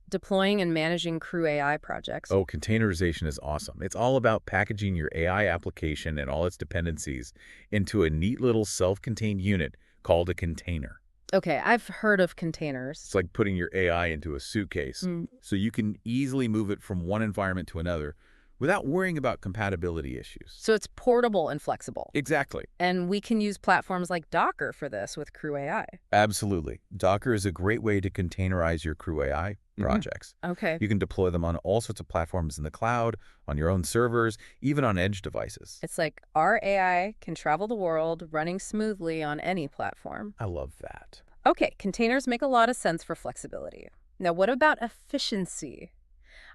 deploying and managing crewai projects? Oh, containerization is awesome. It's all about packaging your AI application and all its dependencies into a neat little self-contained unit called a container. Okay, I've heard of containers. It's like putting your AI into a suitcase, so you can easily move it from one environment to another without worrying about compatibility issues. So it's portable and flexible. Exactly. And we can use platforms like Docker for this with crewai. Absolutely. Docker is a great way to containerize your crew AI projects. Okay. You can deploy them on all sorts of platforms in the cloud, on your own servers, even on edge devices. It's like our AI can travel the world running smoothly on any platform. I love that. Okay, containers make a lot of sense for flexibility. Now, what about efficiency?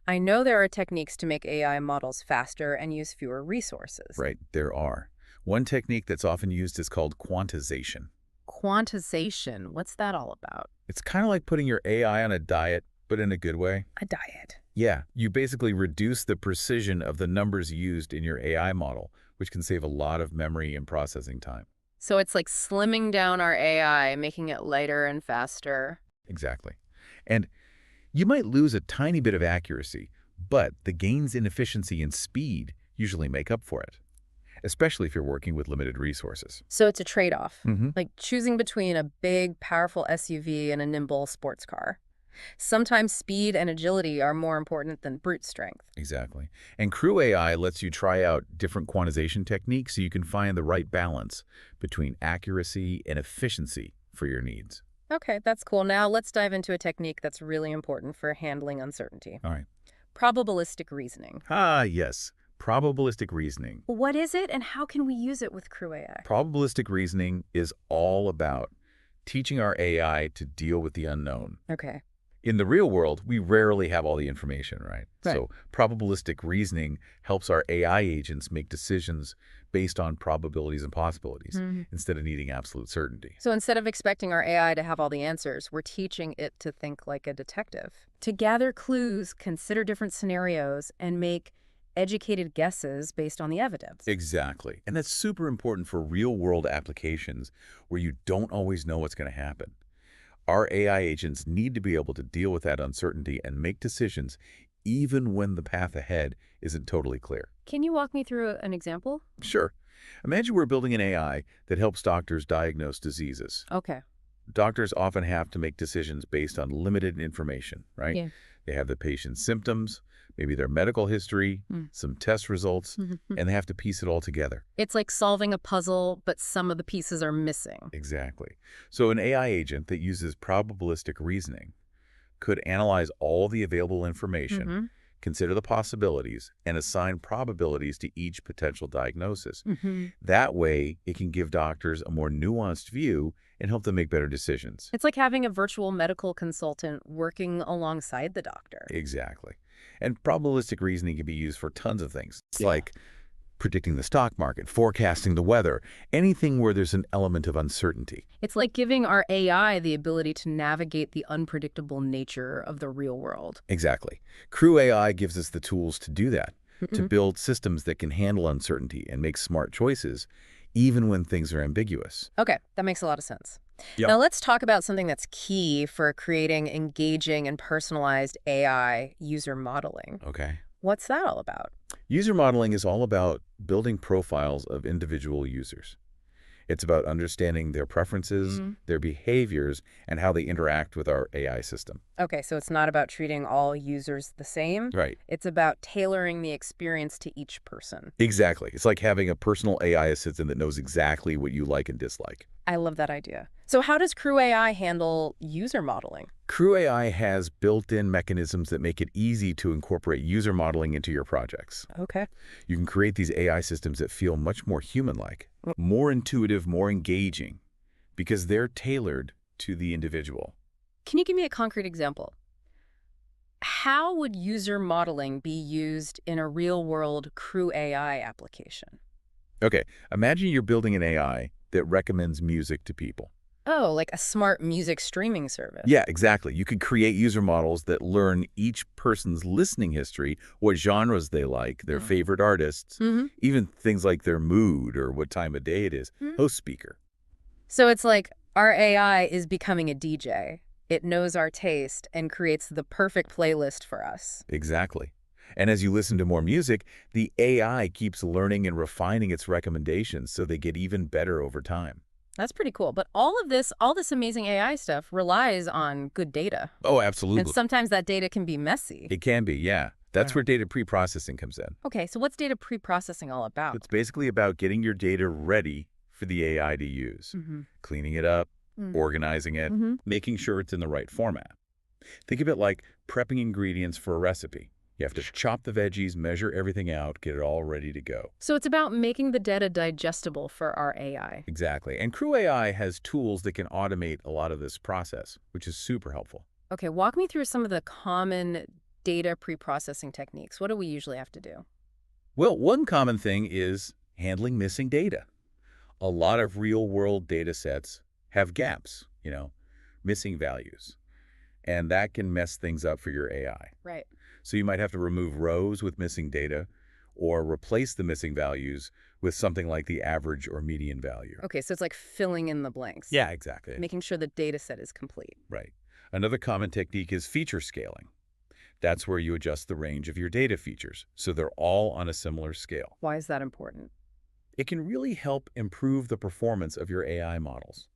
I know there are techniques to make AI models faster and use fewer resources. Right, there are. One technique that's often used is called quantization. Quantization, what's that all about? It's kind of like putting your AI on a diet, but in a good way. A diet. Yeah, you basically reduce the precision of the numbers used in your AI model, which can save a lot of memory and processing time. So it's like slimming down our AI, making it lighter and faster. Exactly. And you might lose a tiny bit of accuracy, but the gains in efficiency and speed usually make up for it, especially if you're working with limited resources. So it's a trade-off, Mm-hmm. like choosing between a big, powerful SUV and a nimble sports car. Sometimes speed and agility are more important than brute strength. Exactly. And Crew AI lets you try out different quantization techniques so you can find the right balance between accuracy and efficiency for your needs. Okay, that's cool. Now let's dive into a technique that's really important for handling uncertainty. All right. Probabilistic reasoning. Ah, yes. Probabilistic reasoning. What is it and how can we use it with crewai? Probabilistic reasoning is all about teaching our AI to deal with the unknown. Okay. In the real world, we rarely have all the information, right? Right. So probabilistic reasoning helps our AI agents make decisions based on probabilities and possibilities instead of needing absolute certainty. So instead of expecting our AI to have all the answers, we're teaching it to think like a detective, to gather clues, consider different scenarios, and make educated guesses based on the evidence. Exactly. And that's super important for real-world applications where you don't always know what's going to happen. Our AI agents need to be able to deal with that uncertainty and make decisions even when the path ahead isn't totally clear. Can you walk me through an example? Sure. Imagine we're building an AI that helps doctors diagnose diseases. Okay. Doctors often have to make decisions based on limited information, right? Yeah. They have the patient's symptoms, maybe their medical history, some test results, and they have to piece it all together. It's like solving a puzzle, but some of the pieces are missing. Exactly. So an AI agent that uses probabilistic reasoning could analyze all the available information, consider the possibilities, and assign probabilities to each potential diagnosis. That way, it can give doctors a more nuanced view and help them make better decisions. It's like having a virtual medical consultant working alongside the doctor. Exactly. And probabilistic reasoning can be used for tons of things, Yeah. like predicting the stock market, forecasting the weather, anything where there's an element of uncertainty. It's like giving our AI the ability to navigate the unpredictable nature of the real world. Exactly. Crew AI gives us the tools to do that, to build systems that can handle uncertainty and make smart choices, even when things are ambiguous. Okay, that makes a lot of sense. Yep. Now let's talk about something that's key for creating engaging and personalized AI user modeling. Okay. What's that all about? User modeling is all about building profiles of individual users. It's about understanding their preferences, their behaviors, and how they interact with our AI system. Okay, so it's not about treating all users the same. Right. It's about tailoring the experience to each person. Exactly. It's like having a personal AI assistant that knows exactly what you like and dislike. I love that idea. So how does crewai handle user modeling? Crew AI has built-in mechanisms that make it easy to incorporate user modeling into your projects. Okay. You can create these AI systems that feel much more human-like, more intuitive, more engaging, because they're tailored to the individual. Can you give me a concrete example? How would user modeling be used in a real-world Crew AI application? Okay, imagine you're building an AI that recommends music to people. Oh, like a smart music streaming service. Yeah, exactly. You could create user models that learn each person's listening history, what genres they like, their favorite artists, Mm-hmm. even things like their mood or what time of day it is. Host speaker. So it's like our AI is becoming a DJ. It knows our taste and creates the perfect playlist for us. Exactly. And as you listen to more music, the AI keeps learning and refining its recommendations so they get even better over time. That's pretty cool. But all this amazing AI stuff relies on good data. Oh, And absolutely. sometimes that data can be messy. It can be, yeah. That's Yeah. where data pre-processing comes in. Okay, so what's data pre-processing all It's about? basically about getting your data ready for the AI to use, Mm-hmm. cleaning it up, Mm. organizing it, Mm-hmm. making sure it's in the right format. Think of it like prepping ingredients for a recipe. You have to chop the veggies, measure everything out, get it all ready to go. So it's about making the data digestible for our AI. Exactly. And Crew AI has tools that can automate a lot of this process, which is super helpful. Okay, walk me through some of the common data pre-processing techniques. What do we usually have to do? Well, one common thing is handling missing data. A lot of real-world data sets have gaps, missing values, and that can mess things up for your AI. Right. So you might have to remove rows with missing data or replace the missing values with something like the average or median value. Okay, so it's like filling in the blanks. Yeah, exactly. Making sure the data set is complete. Right. Another common technique is feature scaling. That's where you adjust the range of your data features, so they're all on a similar scale. Why is that important? It can really help improve the performance of your AI models,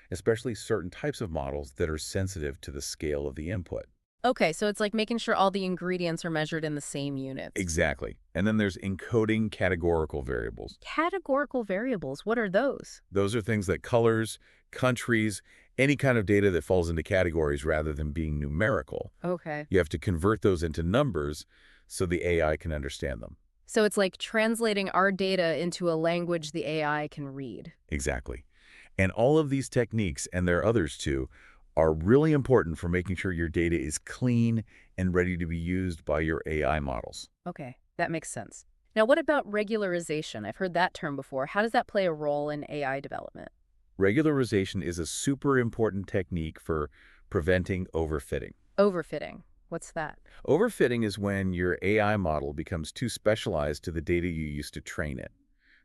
especially certain types of models that are sensitive to the scale of the input. Okay, so it's like making sure all the ingredients are measured in the same units. Exactly. And then there's encoding categorical variables. Categorical variables, what are those? Those are things like colors, countries, any kind of data that falls into categories rather than being numerical. Okay. You have to convert those into numbers so the AI can understand them. So it's like translating our data into a language the AI can read. Exactly. And all of these techniques, and there are others too, are really important for making sure your data is clean and ready to be used by your AI models. Okay, that makes sense. Now, what about regularization? I've heard that term before. How does that play a role in AI development? Regularization is a super important technique for preventing overfitting. Overfitting. What's that? Overfitting is when your AI model becomes too specialized to the data you used to train it.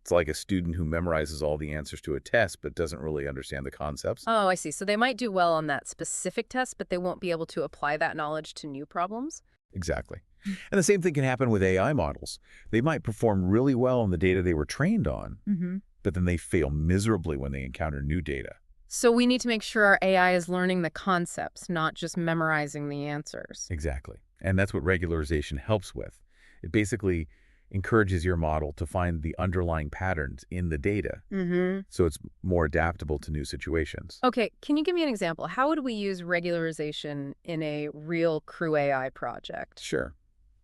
It's like a student who memorizes all the answers to a test but doesn't really understand the concepts. Oh, I see. So they might do well on that specific test, but they won't be able to apply that knowledge to new problems? Exactly. And the same thing can happen with AI models. They might perform really well on the data they were trained on, Mm-hmm. but then they fail miserably when they encounter new data. So we need to make sure our AI is learning the concepts, not just memorizing the answers. Exactly. And that's what regularization helps with. It basically encourages your model to find the underlying patterns in the data, Mm-hmm. so it's more adaptable to new situations. Okay, can you give me an example? How would we use regularization in a real Crew AI project? Sure.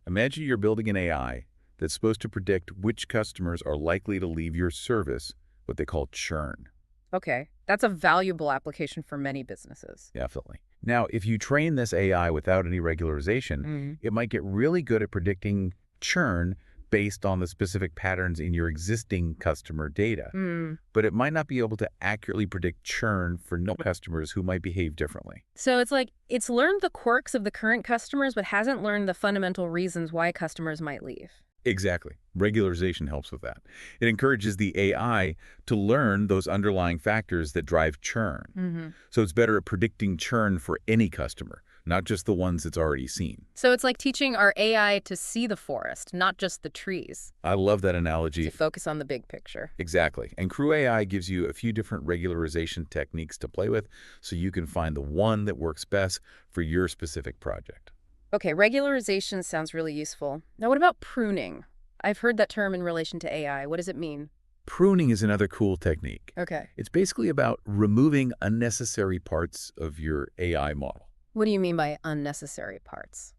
Imagine you're building an AI that's supposed to predict which customers are likely to leave your service, what they call churn. Okay, that's a valuable application for many businesses. Definitely. Now, if you train this AI without any regularization, Mm. it might get really good at predicting churn based on the specific patterns in your existing customer data. Mm. But it might not be able to accurately predict churn for no customers who might behave differently. So it's like it's learned the quirks of the current customers, but hasn't learned the fundamental reasons why customers might leave. Exactly. Regularization helps with that. It encourages the AI to learn those underlying factors that drive churn. Mm-hmm. So it's better at predicting churn for any customer, not just the ones it's already seen. So it's like teaching our AI to see the forest, not just the trees, I love that to analogy. focus on the big picture. Exactly. And Crew AI gives you a few different regularization techniques to play with so you can find the one that works best for your specific project. Okay, regularization sounds really useful. Now, what about pruning? I've heard that term in relation to AI. What does it mean? Pruning is another cool technique. Okay. It's basically about removing unnecessary parts of your AI model. What do you mean by unnecessary parts?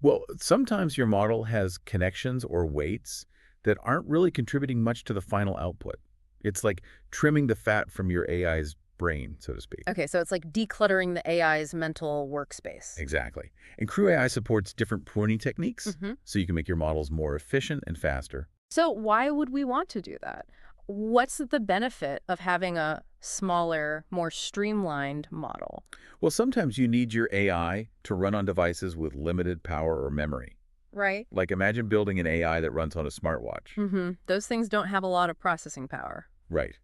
Well, sometimes your model has connections or weights that aren't really contributing much to the final output. It's like trimming the fat from your AI's brain, so to speak. Okay, so it's like decluttering the AI's mental workspace. Exactly. And crewai supports different pruning techniques, Hmm. so you can make your models more efficient and faster. So why would we want to do that? What's the benefit of having a smaller, more streamlined model? Well, sometimes you need your AI to run on devices with limited power or memory. Right? Like imagine building an AI that runs on a smartwatch. Those things don't have a lot of processing power. Right.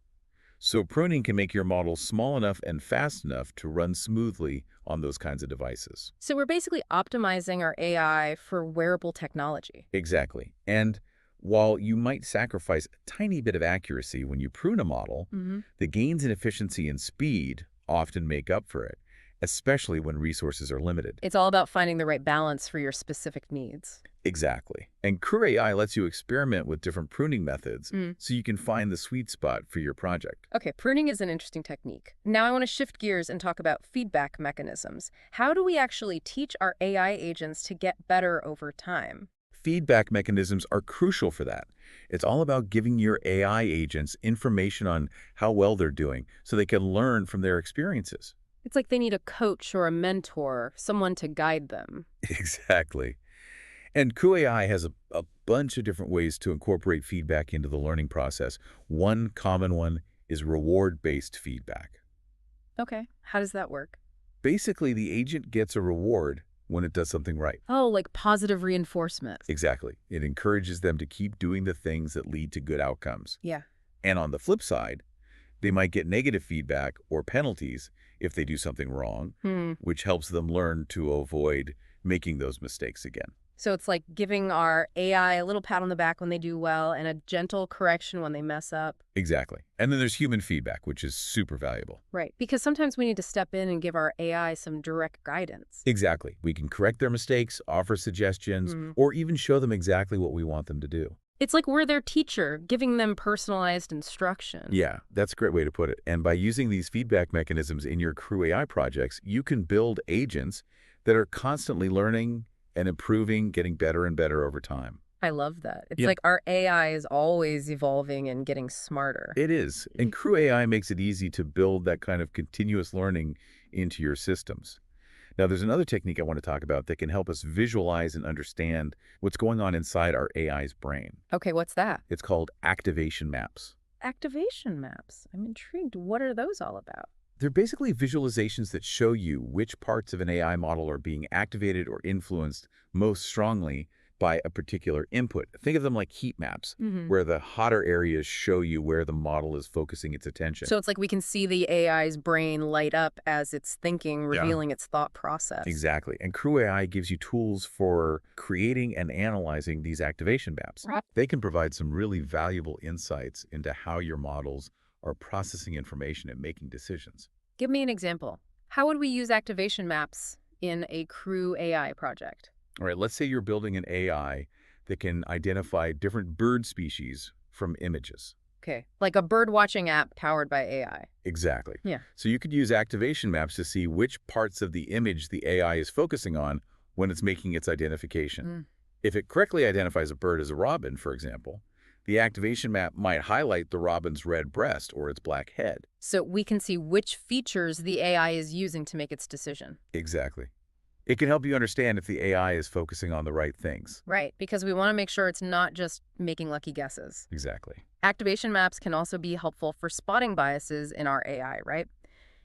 So pruning can make your model small enough and fast enough to run smoothly on those kinds of devices. So we're basically optimizing our AI for wearable technology. Exactly. And while you might sacrifice a tiny bit of accuracy when you prune a model, the gains in efficiency and speed often make up for it, especially when resources are limited. It's all about finding the right balance for your specific needs. Exactly. And crewai lets you experiment with different pruning methods Mm. so you can find the sweet spot for your project. Okay, pruning is an interesting technique. Now I want to shift gears and talk about feedback mechanisms. How do we actually teach our AI agents to get better over time? Feedback mechanisms are crucial for that. It's all about giving your AI agents information on how well they're doing so they can learn from their experiences. It's like they need a coach or a mentor, someone to guide them. Exactly. And crewai has a bunch of different ways to incorporate feedback into the learning process. One common one is reward-based feedback. Okay, how does that work? Basically, the agent gets a reward when it does something right. Oh, like positive reinforcement. Exactly. It encourages them to keep doing the things that lead to good outcomes. Yeah. And on the flip side, they might get negative feedback or penalties if they do something wrong, which helps them learn to avoid making those mistakes again. So it's like giving our AI a little pat on the back when they do well and a gentle correction when they mess up. Exactly. And then there's human feedback, which is super valuable. Right. Because sometimes we need to step in and give our AI some direct guidance. Exactly. We can correct their mistakes, offer suggestions, or even show them exactly what we want them to do. It's like we're their teacher, giving them personalized instruction. Yeah, that's a great way to put it. And by using these feedback mechanisms in your crewai projects, you can build agents that are constantly learning and improving, getting better and better over time. I love that. It's Yeah. like our AI is always evolving and getting smarter. It is. And crewai makes it easy to build that kind of continuous learning into your systems. Now, there's another technique I want to talk about that can help us visualize and understand what's going on inside our AI's brain. Okay, what's that? It's called activation maps. Activation maps. I'm intrigued. What are those all about? They're basically visualizations that show you which parts of an AI model are being activated or influenced most strongly by a particular input. Think of them like heat maps, where the hotter areas show you where the model is focusing its attention. So it's like we can see the AI's brain light up as it's thinking, revealing its thought process. Exactly. And crewai gives you tools for creating and analyzing these activation maps. Right. They can provide some really valuable insights into how your models are processing information and making decisions. Give me an example. How would we use activation maps in a crew AI project? All right, let's say you're building an AI that can identify different bird species from images. Okay, like a bird watching app powered by AI. Exactly. Yeah. So you could use activation maps to see which parts of the image the AI is focusing on when it's making its identification. If it correctly identifies a bird as a robin, for example, the activation map might highlight the robin's red breast or its black head. So we can see which features the AI is using to make its decision. Exactly. It can help you understand if the AI is focusing on the right things. Right, because we want to make sure it's not just making lucky guesses. Exactly. Activation maps can also be helpful for spotting biases in our AI, right?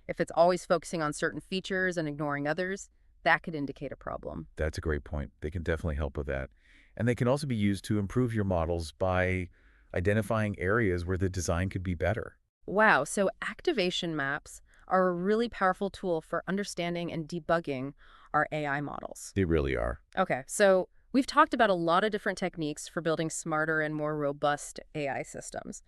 If it's always focusing on certain features and ignoring others, that could indicate a problem. That's a great point. They can definitely help with that. And they can also be used to improve your models by identifying areas where the design could be better. Wow, so activation maps are a really powerful tool for understanding and debugging our AI models. They really are. Okay, so we've talked about a lot of different techniques for building smarter and more robust AI systems.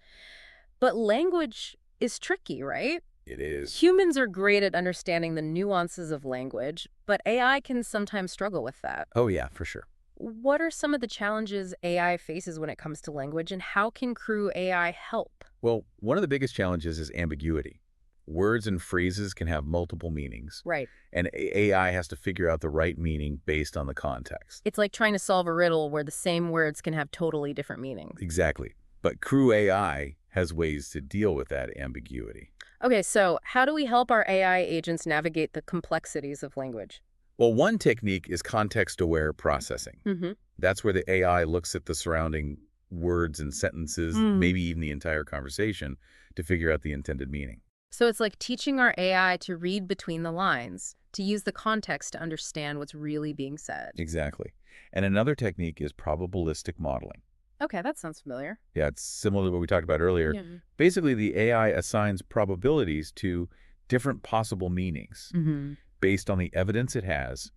But language is tricky, right? It is. Humans are great at understanding the nuances of language, but AI can sometimes struggle with that. Oh, yeah, for sure. What are some of the challenges AI faces when it comes to language, and how can Crew AI help? Well, one of the biggest challenges is ambiguity. Words and phrases can have multiple meanings, Right. and AI has to figure out the right meaning based on the context. It's like trying to solve a riddle where the same words can have totally different meanings. Exactly. But Crew AI has ways to deal with that ambiguity. Okay, so how do we help our AI agents navigate the complexities of language? Well, one technique is context-aware processing. Mm-hmm. That's where the AI looks at the surrounding words and sentences, Mm. maybe even the entire conversation, to figure out the intended meaning. So it's like teaching our AI to read between the lines, to use the context to understand what's really being said. Exactly. And another technique is probabilistic modeling. Okay, that sounds familiar. Yeah, it's similar to what we talked about earlier. Yeah. Basically, the AI assigns probabilities to different possible meanings Mm-hmm. based on the evidence it has,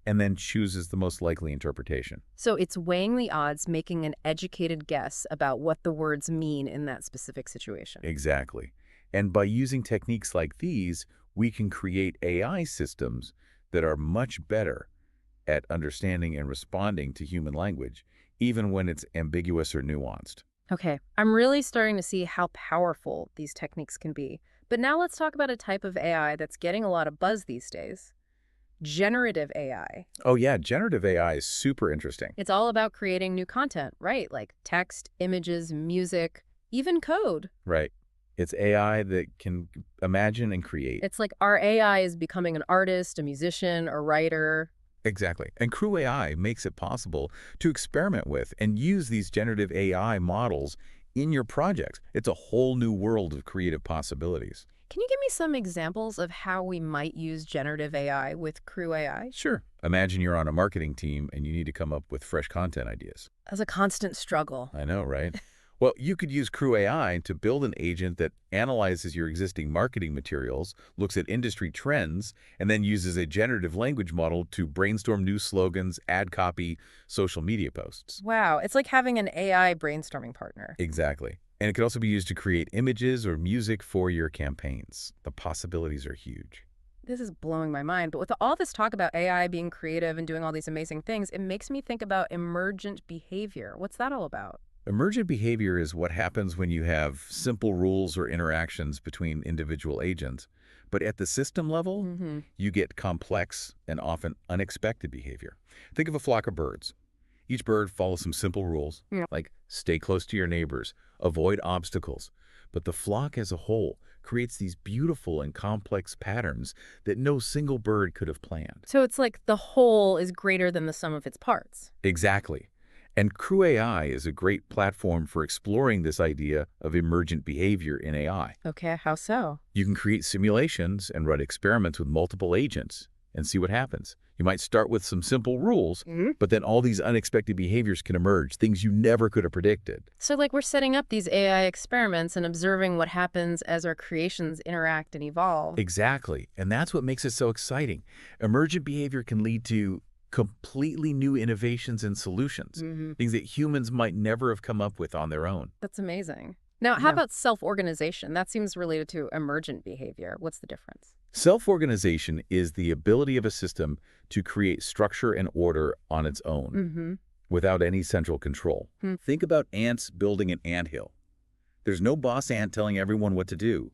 and then chooses the most likely interpretation. So it's weighing the odds, making an educated guess about what the words mean in that specific situation. Exactly. And by using techniques like these, we can create AI systems that are much better at understanding and responding to human language, even when it's ambiguous or nuanced. Okay, I'm really starting to see how powerful these techniques can be. But now let's talk about a type of AI that's getting a lot of buzz these days. Generative AI. Oh yeah, generative AI is super interesting. It's all about creating new content, right? Like text, images, music, even code. Right. It's AI that can imagine and create. It's like our AI is becoming an artist, a musician, a writer. Exactly. And Crew AI makes it possible to experiment with and use these generative AI models in your projects. It's a whole new world of creative possibilities. Can you give me some examples of how we might use generative AI with Crew AI? Sure. Imagine you're on a marketing team and you need to come up with fresh content ideas. As a constant struggle. I know, right? Well, you could use Crew AI to build an agent that analyzes your existing marketing materials, looks at industry trends, and then uses a generative language model to brainstorm new slogans, ad copy, social media posts. Wow, it's like having an AI brainstorming partner. Exactly. And it could also be used to create images or music for your campaigns. The possibilities are huge. This is blowing my mind, but with all this talk about AI being creative and doing all these amazing things, it makes me think about emergent behavior. What's that all about? Emergent behavior is what happens when you have simple rules or interactions between individual agents. But at the system level, Mm-hmm. you get complex and often unexpected behavior. Think of a flock of birds. Each bird follows some simple rules, Yeah. like stay close to your neighbors, avoid obstacles. But the flock as a whole creates these beautiful and complex patterns that no single bird could have planned. So it's like the whole is greater than the sum of its parts. Exactly. And Crew AI is a great platform for exploring this idea of emergent behavior in AI. Okay, how so? You can create simulations and run experiments with multiple agents and see what happens. You might start with some simple rules, Mhm. but then all these unexpected behaviors can emerge, things you never could have predicted. So like we're setting up these AI experiments and observing what happens as our creations interact and evolve. Exactly. And that's what makes it so exciting. Emergent behavior can lead to completely new innovations and solutions, Hmm. things that humans might never have come up with on their own. That's amazing. Now, how Yeah. about self-organization? That seems related to emergent behavior. What's the difference? Self-organization is the ability of a system to create structure and order on its own Mm-hmm. without any central control. Hmm. Think about ants building an anthill. There's no boss ant telling everyone what to do,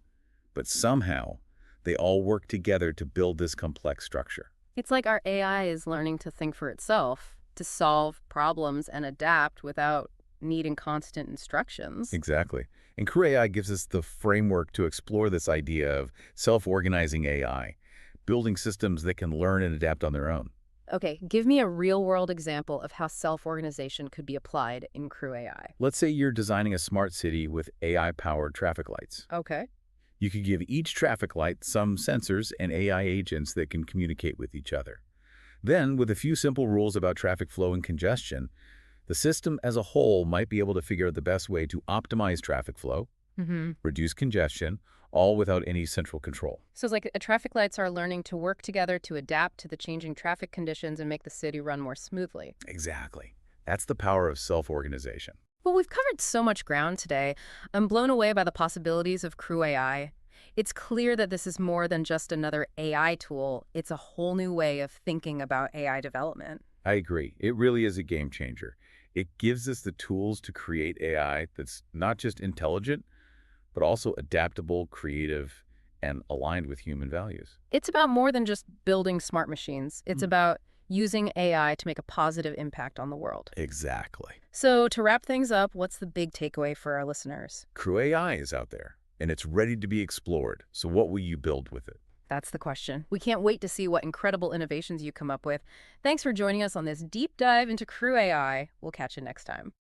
but somehow they all work together to build this complex structure. It's like our AI is learning to think for itself, to solve problems and adapt without needing constant instructions. Exactly. And Crew AI gives us the framework to explore this idea of self-organizing AI, building systems that can learn and adapt on their own. Okay, give me a real-world example of how self-organization could be applied in Crew AI. Let's say you're designing a smart city with AI-powered traffic lights. Okay. You could give each traffic light some sensors and AI agents that can communicate with each other. Then, with a few simple rules about traffic flow and congestion, the system as a whole might be able to figure out the best way to optimize traffic flow, Mm-hmm. reduce congestion, all without any central control. So it's like traffic lights are learning to work together to adapt to the changing traffic conditions and make the city run more smoothly. Exactly. That's the power of self-organization. Well, we've covered so much ground today. I'm blown away by the possibilities of Crew AI. It's clear that this is more than just another AI tool. It's a whole new way of thinking about AI development. I agree. It really is a game changer. It gives us the tools to create AI that's not just intelligent, but also adaptable, creative, and aligned with human values. It's about more than just building smart machines. It's Mm. about using AI to make a positive impact on the world. Exactly. So to wrap things up, what's the big takeaway for our listeners? Crew AI is out there. and it's ready to be explored. So what will you build with it? That's the question. We can't wait to see what incredible innovations you come up with. Thanks for joining us on this deep dive into Crew AI. We'll catch you next time.